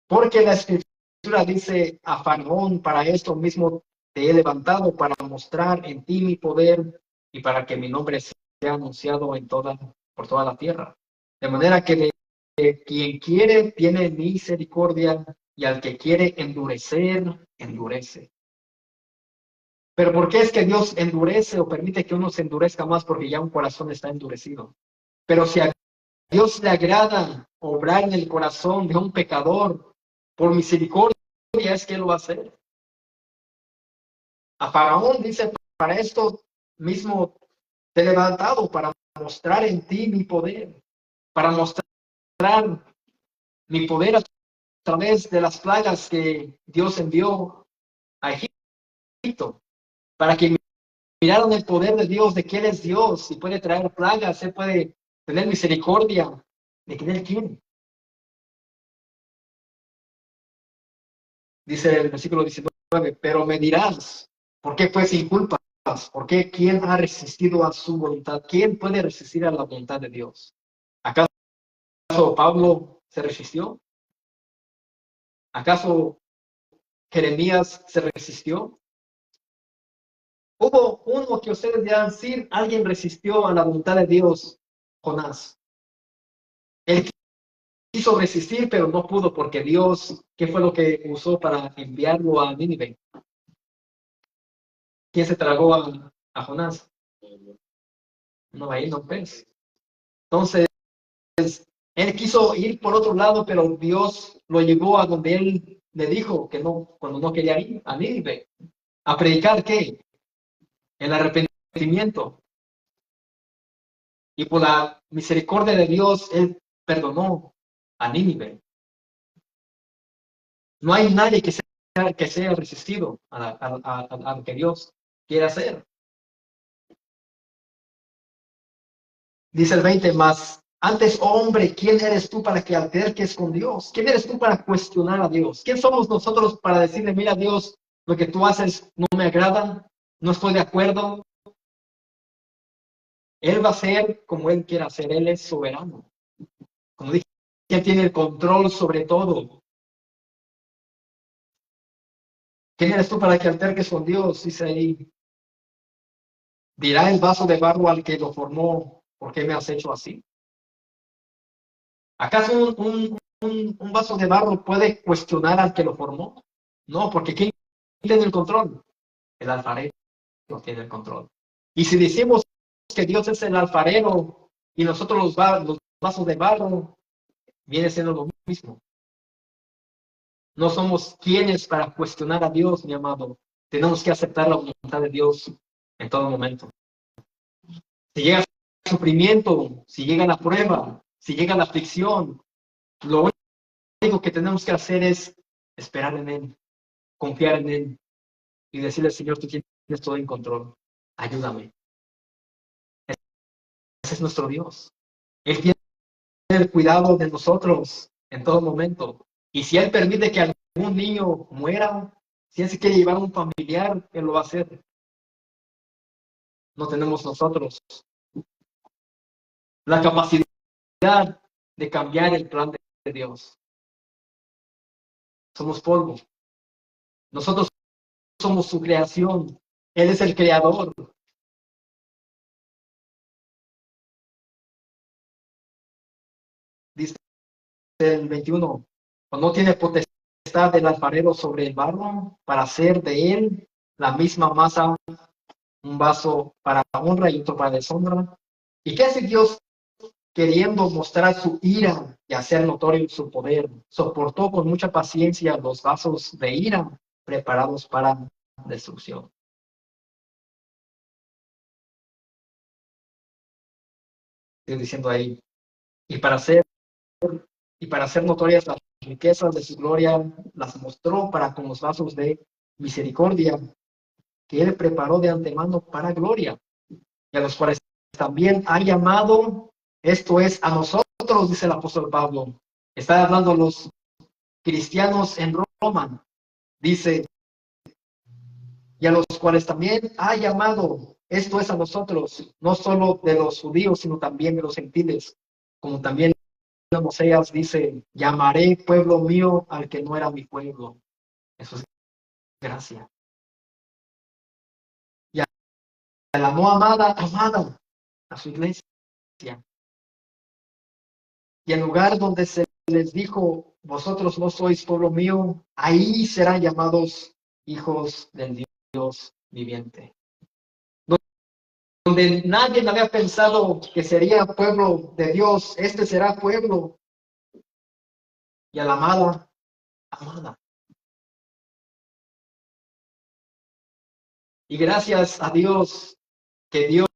Porque la Escritura dice a Faraón, para esto mismo te he levantado, para mostrar en ti mi poder y para que mi nombre sea anunciado por toda la tierra. De manera que de quien quiere tiene misericordia y al que quiere endurecer, endurece. Pero ¿por qué es que Dios endurece o permite que uno se endurezca más? Porque ya un corazón está endurecido. Pero si a Dios le agrada obrar en el corazón de un pecador por misericordia, es que lo va a hacer. A Faraón dice, para esto mismo te he levantado, para mostrar en ti mi poder, para mostrar mi poder a través de las plagas que Dios envió a Egipto, para que miraran el poder de Dios, de que Él es Dios y puede traer plagas, Él puede tener misericordia de quien Él quiere. Dice el versículo 19, pero me dirás, ¿por qué pues sin culpas? ¿Por qué? ¿Quién ha resistido a su voluntad? ¿Quién puede resistir a la voluntad de Dios? ¿Acaso Pablo se resistió? ¿Acaso Jeremías se resistió? Hubo uno que ustedes dirán, sí, alguien resistió a la voluntad de Dios, Jonás. Él quiso resistir, pero no pudo porque Dios, ¿qué fue lo que usó para enviarlo a Nínive? ¿Quién se tragó a Jonás? No, ahí no ves. Entonces, él quiso ir por otro lado, pero Dios lo llevó a donde él le dijo que no, cuando no quería ir a Nínive. ¿A predicar qué? El arrepentimiento. Y por la misericordia de Dios, él perdonó a Nínive. No hay nadie que sea resistido a lo que Dios quiere hacer. Dice el 20 más. Antes, hombre, ¿quién eres tú para que alterques con Dios? ¿Quién eres tú para cuestionar a Dios? ¿Quién somos nosotros para decirle, mira, Dios, lo que tú haces no me agrada, no estoy de acuerdo? Él va a hacer como Él quiera hacer, Él es soberano. Como dije, Él tiene el control sobre todo. ¿Quién eres tú para que alterques con Dios? Dice ahí, dirá el vaso de barro al que lo formó, ¿por qué me has hecho así? ¿Acaso un vaso de barro puede cuestionar al que lo formó? No, porque ¿quién tiene el control? El alfarero tiene el control. Y si decimos que Dios es el alfarero y nosotros los vasos de barro, viene siendo lo mismo. No somos quienes para cuestionar a Dios, mi amado. Tenemos que aceptar la voluntad de Dios en todo momento. Si llega el sufrimiento, si llega la prueba, si llega la aflicción, lo único que tenemos que hacer es esperar en Él, confiar en Él y decirle, Señor, tú tienes todo en control. Ayúdame. Ese es nuestro Dios. Él tiene el cuidado de nosotros en todo momento. Y si Él permite que algún niño muera, Si Él se quiere llevar a un familiar, Él lo va a hacer. No tenemos nosotros la capacidad de cambiar el plan de Dios. Somos polvo. Nosotros somos su creación. Él es el creador. Dice el 21, o no tiene potestad del alfarero sobre el barro para hacer de él la misma masa, un vaso para honra y otro para deshonra. ¿Y qué hace Dios? Queriendo mostrar su ira y hacer notorio su poder, soportó con mucha paciencia los vasos de ira preparados para destrucción. Estoy diciendo ahí, y para hacer notorias las riquezas de su gloria, las mostró para con los vasos de misericordia que él preparó de antemano para gloria, y a los cuales también ha llamado, esto es, a nosotros, dice el apóstol Pablo. Está hablando a los cristianos en Roma, dice, y a los cuales también ha llamado, esto es, a nosotros, no solo de los judíos, sino también de los gentiles, como también en Oseas dice, llamaré pueblo mío al que no era mi pueblo. Eso es gracia. Y a la no amada, amada, a su iglesia. Y el lugar donde se les dijo, vosotros no sois pueblo mío, ahí serán llamados hijos del Dios viviente. Donde nadie había pensado que sería pueblo de Dios, este será pueblo. Y a la amada, amada. Y gracias a Dios que Dios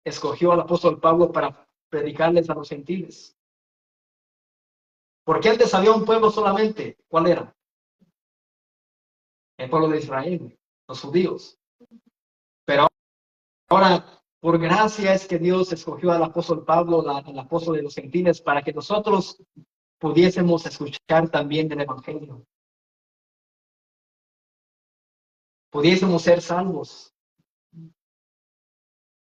escogió al apóstol Pablo para predicarles a los gentiles. Porque antes había un pueblo solamente. ¿Cuál era? El pueblo de Israel, los judíos. Pero ahora, por gracia es que Dios escogió al apóstol Pablo, al apóstol de los gentiles, para que nosotros pudiésemos escuchar también del evangelio. Pudiésemos ser salvos.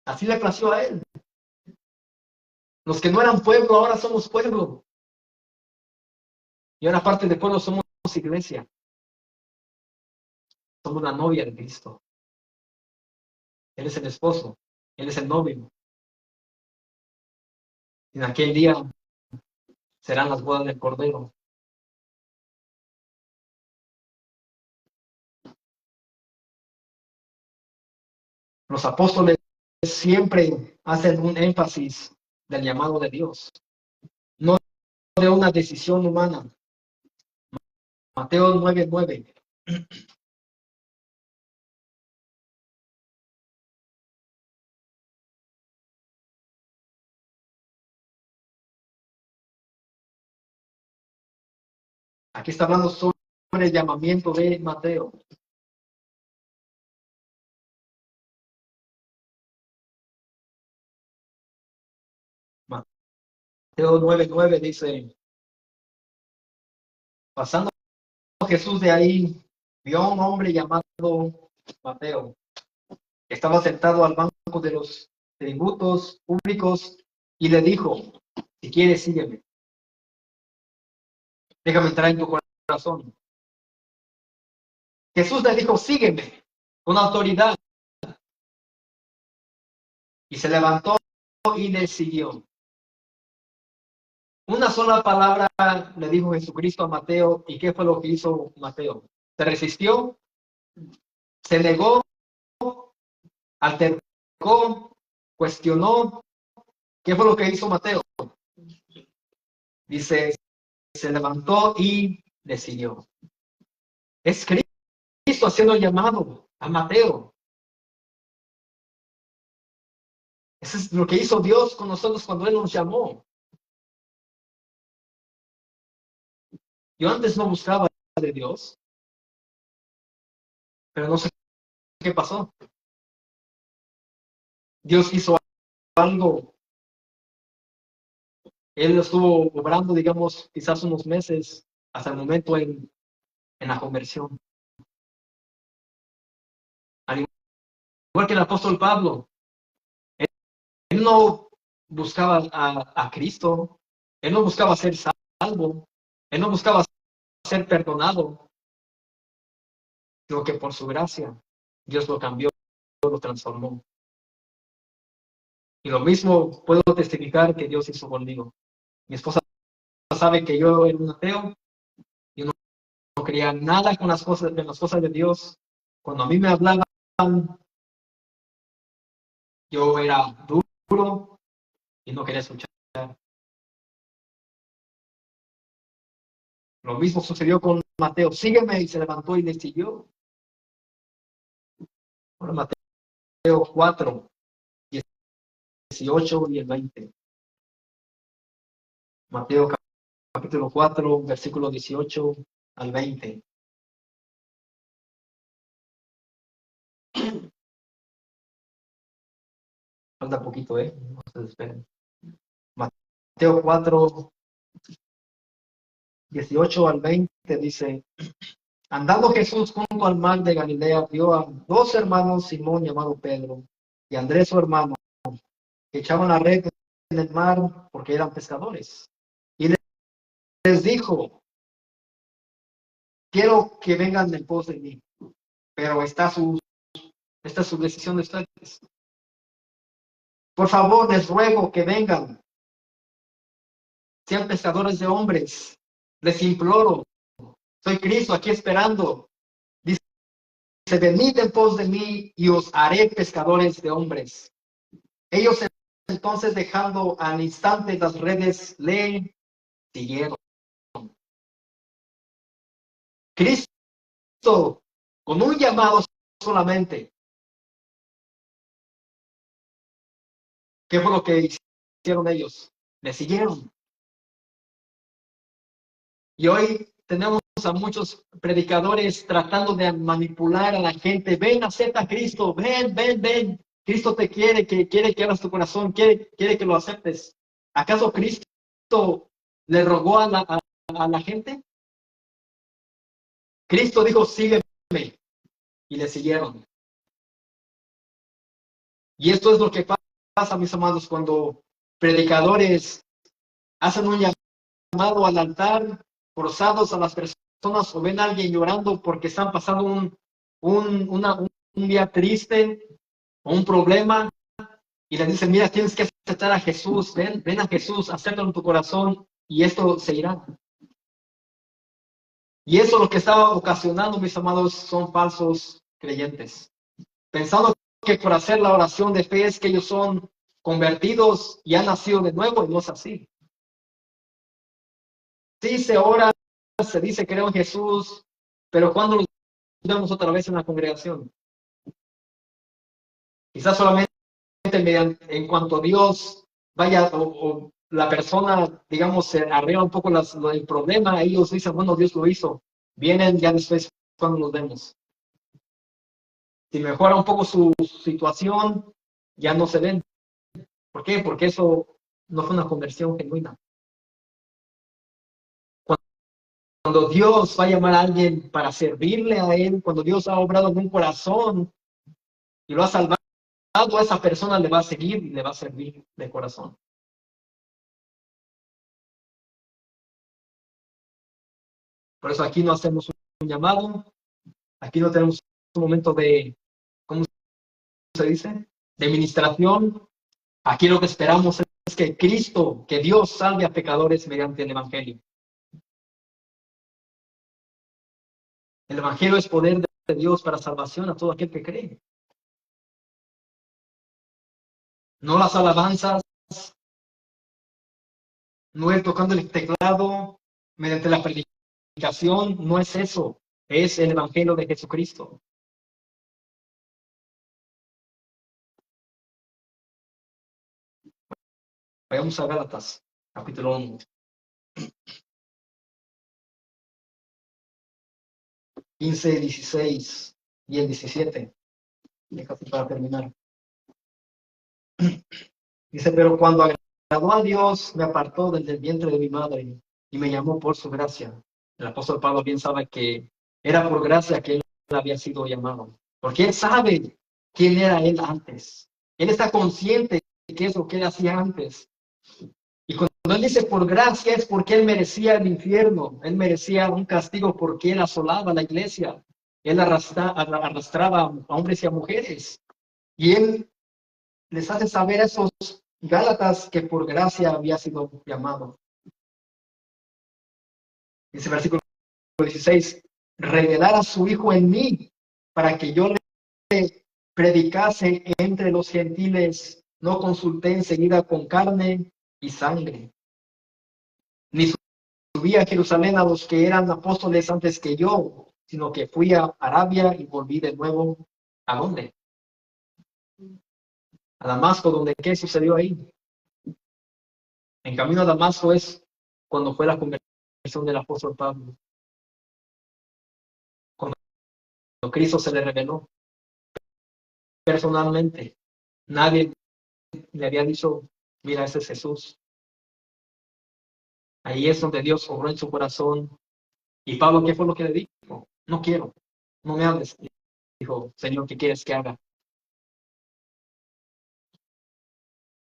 Así le plació a él. Los que no eran pueblo, ahora somos pueblo. Y ahora parte del pueblo somos iglesia. Somos la novia de Cristo. Él es el esposo. Él es el novio. En aquel día serán las bodas del Cordero. Los apóstoles siempre hacen un énfasis del llamado de Dios, no de una decisión humana. Mateo 9:9. Aquí está hablando sobre el llamamiento de Mateo. Mateo 9:9 dice, pasando Jesús de ahí, vio a un hombre llamado Mateo, que estaba sentado al banco de los tributos públicos y le dijo, si quieres, sígueme. Déjame entrar en tu corazón. Jesús le dijo, sígueme, con autoridad. Y se levantó y le siguió. Una sola palabra le dijo Jesucristo a Mateo. ¿Y qué fue lo que hizo Mateo? Se resistió, se negó, altercó, cuestionó. ¿Qué fue lo que hizo Mateo? Dice, se levantó y le siguió. Es Cristo haciendo el llamado a Mateo. Eso es lo que hizo Dios con nosotros cuando Él nos llamó. Yo antes no buscaba de Dios, pero no sé qué pasó. Dios hizo algo. Él estuvo obrando, digamos, quizás unos meses hasta el momento en la conversión. Al igual que el apóstol Pablo, él no buscaba a Cristo, él no buscaba ser salvo, él no buscaba ser perdonado, sino que por su gracia Dios lo cambió, lo transformó. Y lo mismo puedo testificar que Dios hizo conmigo. Mi esposa sabe que yo era un ateo, yo no creía nada con las cosas de Dios. Cuando a mí me hablaban, yo era duro y no quería escuchar. Lo mismo sucedió con Mateo. Sígueme, y se levantó y le siguió. Ahora Mateo 4, 18 y el 20. Mateo capítulo 4, versículo 18 al 20. Falta poquito, no se desesperen. Mateo 4, 18 al 20 dice: andando Jesús junto al mar de Galilea, vio a dos hermanos, Simón llamado Pedro y Andrés su hermano, que echaban la red en el mar porque eran pescadores. Y les dijo: quiero que vengan en pos de mí, pero esta es su decisión de ustedes. Por favor, les ruego que vengan, sean pescadores de hombres, les imploro. Soy Cristo aquí esperando. Dice: venid en pos de mí y os haré pescadores de hombres. Ellos entonces, dejando al instante las redes, le siguieron. Cristo, con un llamado solamente. ¿Qué fue lo que hicieron ellos? Le siguieron. Y hoy tenemos a muchos predicadores tratando de manipular a la gente. Ven, acepta a Cristo. Ven, ven, ven. Cristo te quiere que abras tu corazón, quiere que lo aceptes. ¿Acaso Cristo le rogó a la gente? Cristo dijo: sígueme, y le siguieron. Y esto es lo que pasa, mis amados, cuando predicadores hacen un llamado al altar, forzados a las personas, o ven a alguien llorando porque están pasando un día triste o un problema, y le dicen: mira, tienes que aceptar a Jesús, ven a Jesús, acéptalo en tu corazón y esto se irá. Y eso lo que estaba ocasionando, mis amados, son falsos creyentes, pensando que por hacer la oración de fe es que ellos son convertidos y han nacido de nuevo, y no es así. Sí se ora, se dice creo en Jesús, pero cuando los vemos otra vez en la congregación, quizás solamente en cuanto Dios vaya, o la persona, digamos, se arregla un poco el problema, ellos dicen: bueno, Dios lo hizo. Vienen ya después cuando nos vemos. Si mejora un poco su situación, ya no se ven. ¿Por qué? Porque eso no fue una conversión genuina. Cuando Dios va a llamar a alguien para servirle a Él, cuando Dios ha obrado en un corazón y lo ha salvado, a esa persona le va a seguir y le va a servir de corazón. Por eso aquí no hacemos un llamado, aquí no tenemos un momento de, ¿cómo se dice?, de ministración. Aquí lo que esperamos es que Cristo, que Dios salve a pecadores mediante el Evangelio. El Evangelio es poder de Dios para salvación a todo aquel que cree. No las alabanzas, no el tocando el teclado mediante la predicación, no es eso. Es el Evangelio de Jesucristo. Vayamos a Gálatas, capítulo 1. 15, 16 y el 17. Casi para terminar. Dice: pero cuando agradó a Dios, me apartó desde el vientre de mi madre y me llamó por su gracia. El apóstol Pablo bien sabe que era por gracia que él había sido llamado. porque él sabe quién era él antes. Él está consciente de qué es lo que él hacía antes. Y cuando él dice por gracia es porque él merecía el infierno, él merecía un castigo porque él asolaba la iglesia, él arrastraba a hombres y a mujeres. Y él les hace saber a esos Gálatas que por gracia había sido llamado. Dice versículo 16, revelar a su Hijo en mí, para que yo le predicase entre los gentiles, no consulté enseguida con carne y sangre, ni subí a Jerusalén a los que eran apóstoles antes que yo, sino que fui a Arabia y volví de nuevo. ¿A dónde? A Damasco, donde ¿qué sucedió ahí? En camino a Damasco es cuando fue la conversión del apóstol Pablo. Cuando Cristo se le reveló personalmente. Nadie le había dicho, mira, ese es Jesús. Ahí es donde Dios obró en su corazón. Y Pablo, ¿qué fue lo que le dijo? No quiero, no me hables. Dijo, Señor, ¿qué quieres que haga?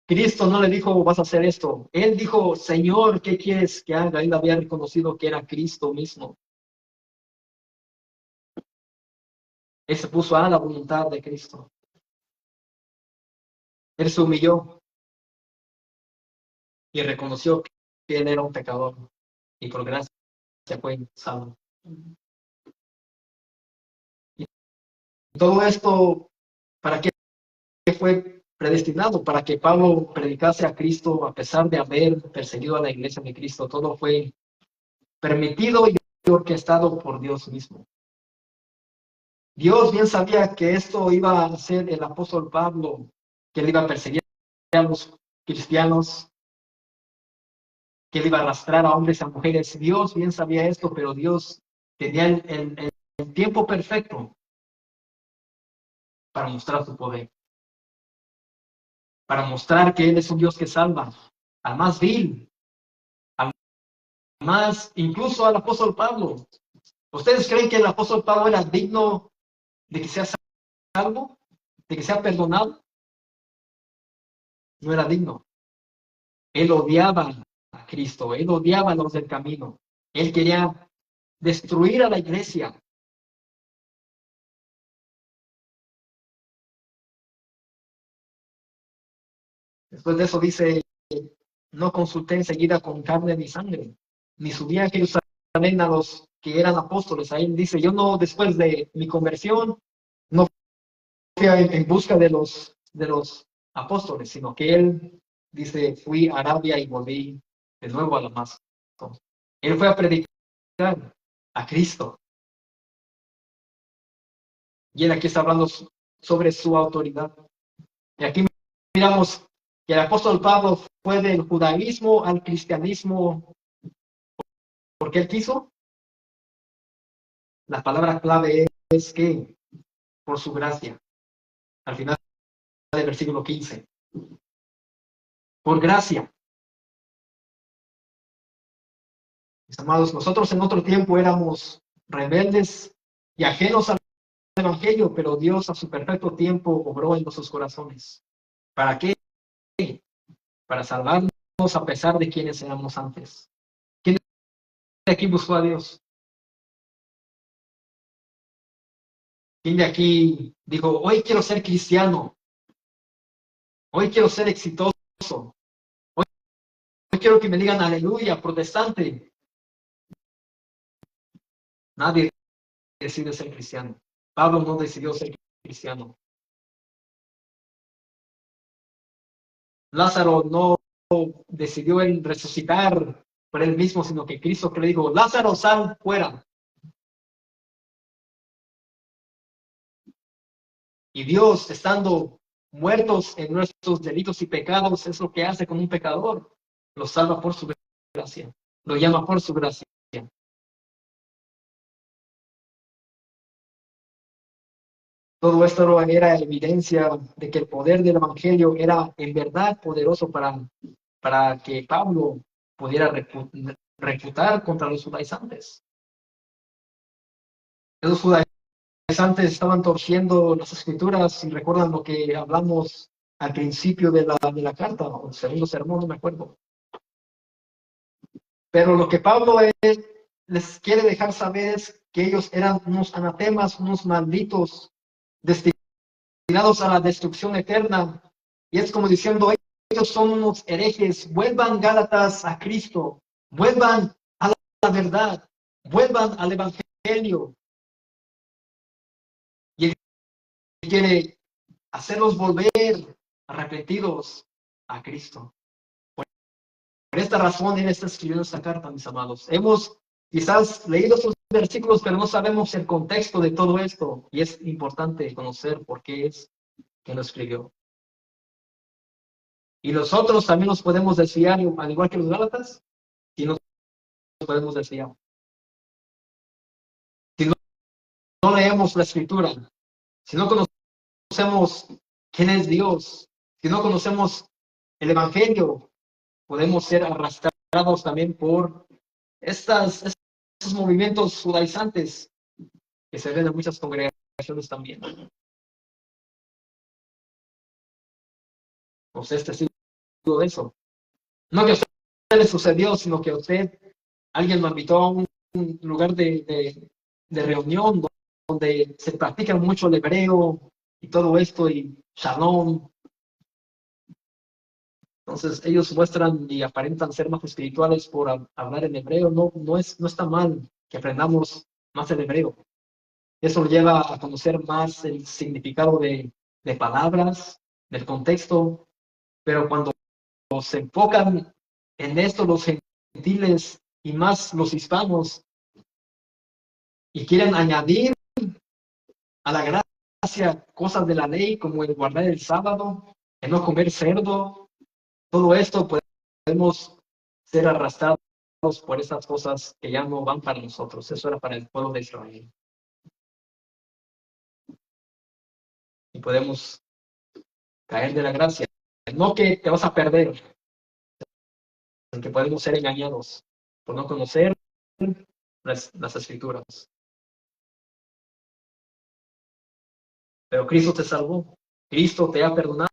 Cristo no le dijo, vas a hacer esto. Él dijo, Señor, ¿qué quieres que haga? Él había reconocido que era Cristo mismo. Él se puso a la voluntad de Cristo. Él se humilló y reconoció que él era un pecador. Y por gracia fue salvo. Y todo esto, ¿para qué fue predestinado? Para que Pablo predicase a Cristo a pesar de haber perseguido a la iglesia de Cristo. Todo fue permitido y orquestado por Dios mismo. Dios bien sabía que esto iba a hacer el apóstol Pablo, que él iba a perseguir a los cristianos, que él iba a arrastrar a hombres y a mujeres. Dios bien sabía esto, pero Dios tenía el tiempo perfecto para mostrar su poder, para mostrar que Él es un Dios que salva al más vil, al más, incluso al apóstol Pablo. ¿Ustedes creen que el apóstol Pablo era digno de que sea salvo, de que sea perdonado? No era digno. Él odiaba a Cristo, él odiaba a los del camino. Él quería destruir a la iglesia. Después de eso dice, no consulté enseguida con carne ni sangre, ni subí a Jerusalén a los que eran apóstoles. Ahí dice, yo no, después de mi conversión, no fui en busca de los apóstoles, sino que él dice, fui a Arabia y volví de nuevo a Damasco. Él fue a predicar a Cristo. Y él aquí está hablando sobre su autoridad. Y aquí miramos que el apóstol Pablo fue del judaísmo al cristianismo porque él quiso. La palabra clave es que por su gracia. Al final del versículo 15. Por gracia. Mis amados, nosotros en otro tiempo éramos rebeldes y ajenos al evangelio, pero Dios a su perfecto tiempo obró en nuestros corazones. ¿Para qué? Para salvarnos a pesar de quienes éramos antes. ¿Quién de aquí buscó a Dios? ¿Quién de aquí dijo, hoy quiero ser cristiano? Hoy quiero ser exitoso. Hoy quiero que me digan aleluya, protestante. Nadie decide ser cristiano. Pablo no decidió ser cristiano. Lázaro no decidió él resucitar por él mismo, sino que Cristo que le dijo, Lázaro, sal fuera. Y Dios, estando muertos en nuestros delitos y pecados, es lo que hace con un pecador. Lo salva por su gracia. Lo llama por su gracia. Todo esto era evidencia de que el poder del Evangelio era en verdad poderoso para que Pablo pudiera refutar contra los judaizantes. Esos judaizantes estaban torciendo las escrituras, si recuerdan lo que hablamos al principio de la carta, o el segundo sermón, no me acuerdo. Pero lo que Pablo les quiere dejar saber es que ellos eran unos anatemas, unos malditos, destinados a la destrucción eterna. Y es como diciendo, ellos son unos herejes, vuelvan Gálatas a Cristo, vuelvan a la verdad, vuelvan al Evangelio. Y él quiere hacerlos volver arrepentidos a Cristo. Por esta razón él está escribiendo esta carta, mis amados. Hemos quizás leído sus versículos, pero no sabemos el contexto de todo esto. Y es importante conocer por qué es que lo escribió. Y nosotros también nos podemos desviar, al igual que los Gálatas, y nos podemos desviar. Si no leemos la Escritura, si no conocemos quién es Dios, si no conocemos el Evangelio, podemos ser arrastrados también por estos movimientos judaizantes que se ven en muchas congregaciones también. O sea, este siglo de eso. No que a usted le sucedió, sino que a usted, alguien lo invitó a un lugar de reunión donde se practica mucho el hebreo y todo esto, y shalom. Entonces ellos muestran y aparentan ser más espirituales por hablar en hebreo. No está mal que aprendamos más el hebreo. Eso lleva a conocer más el significado de palabras, del contexto, pero cuando se enfocan en esto los gentiles y más los hispanos y quieren añadir a la gracia cosas de la ley como el guardar el sábado, el no comer cerdo, todo esto podemos ser arrastrados por esas cosas que ya no van para nosotros. Eso era para el pueblo de Israel. Y podemos caer de la gracia. No que te vas a perder, sino que podemos ser engañados por no conocer las escrituras. Pero Cristo te salvó. Cristo te ha perdonado.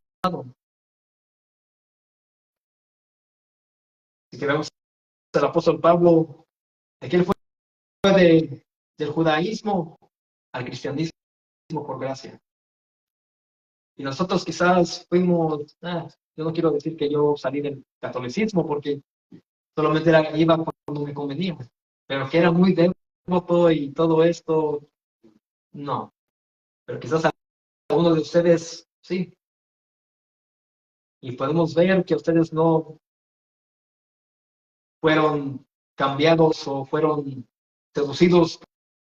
Así que vemos al apóstol Pablo, de que él fue del judaísmo al cristianismo por gracia. Y nosotros quizás fuimos, yo no quiero decir que yo salí del catolicismo porque solamente iba cuando me convenía, pero que era muy devoto y todo esto, no. Pero quizás algunos de ustedes sí. Y podemos ver que ustedes no fueron cambiados o fueron seducidos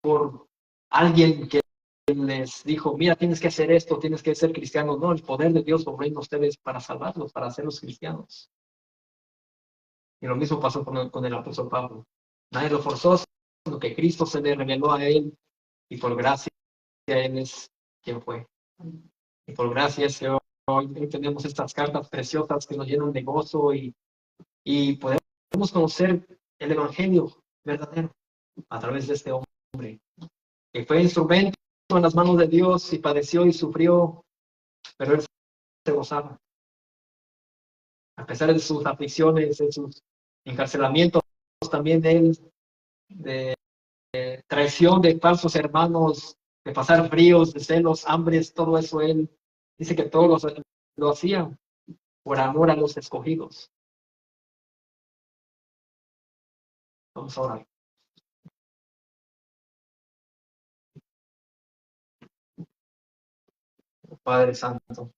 por alguien que les dijo, mira, tienes que hacer esto, tienes que ser cristiano. No, el poder de Dios obró en ustedes para salvarlos, para hacerlos cristianos. Y lo mismo pasó con el apóstol Pablo. Nadie lo forzó, sino que Cristo se le reveló a él y por gracia él es quien fue. Y por gracia es que hoy tenemos estas cartas preciosas que nos llenan de gozo y podemos conocer el evangelio verdadero a través de este hombre, que fue instrumento en las manos de Dios y padeció y sufrió, pero él se gozaba. A pesar de sus aflicciones, de sus encarcelamientos, también de él, de traición de falsos hermanos, de pasar fríos, de celos, hambres, todo eso él dice que todo lo hacía por amor a los escogidos. Vamos a orar. Padre Santo,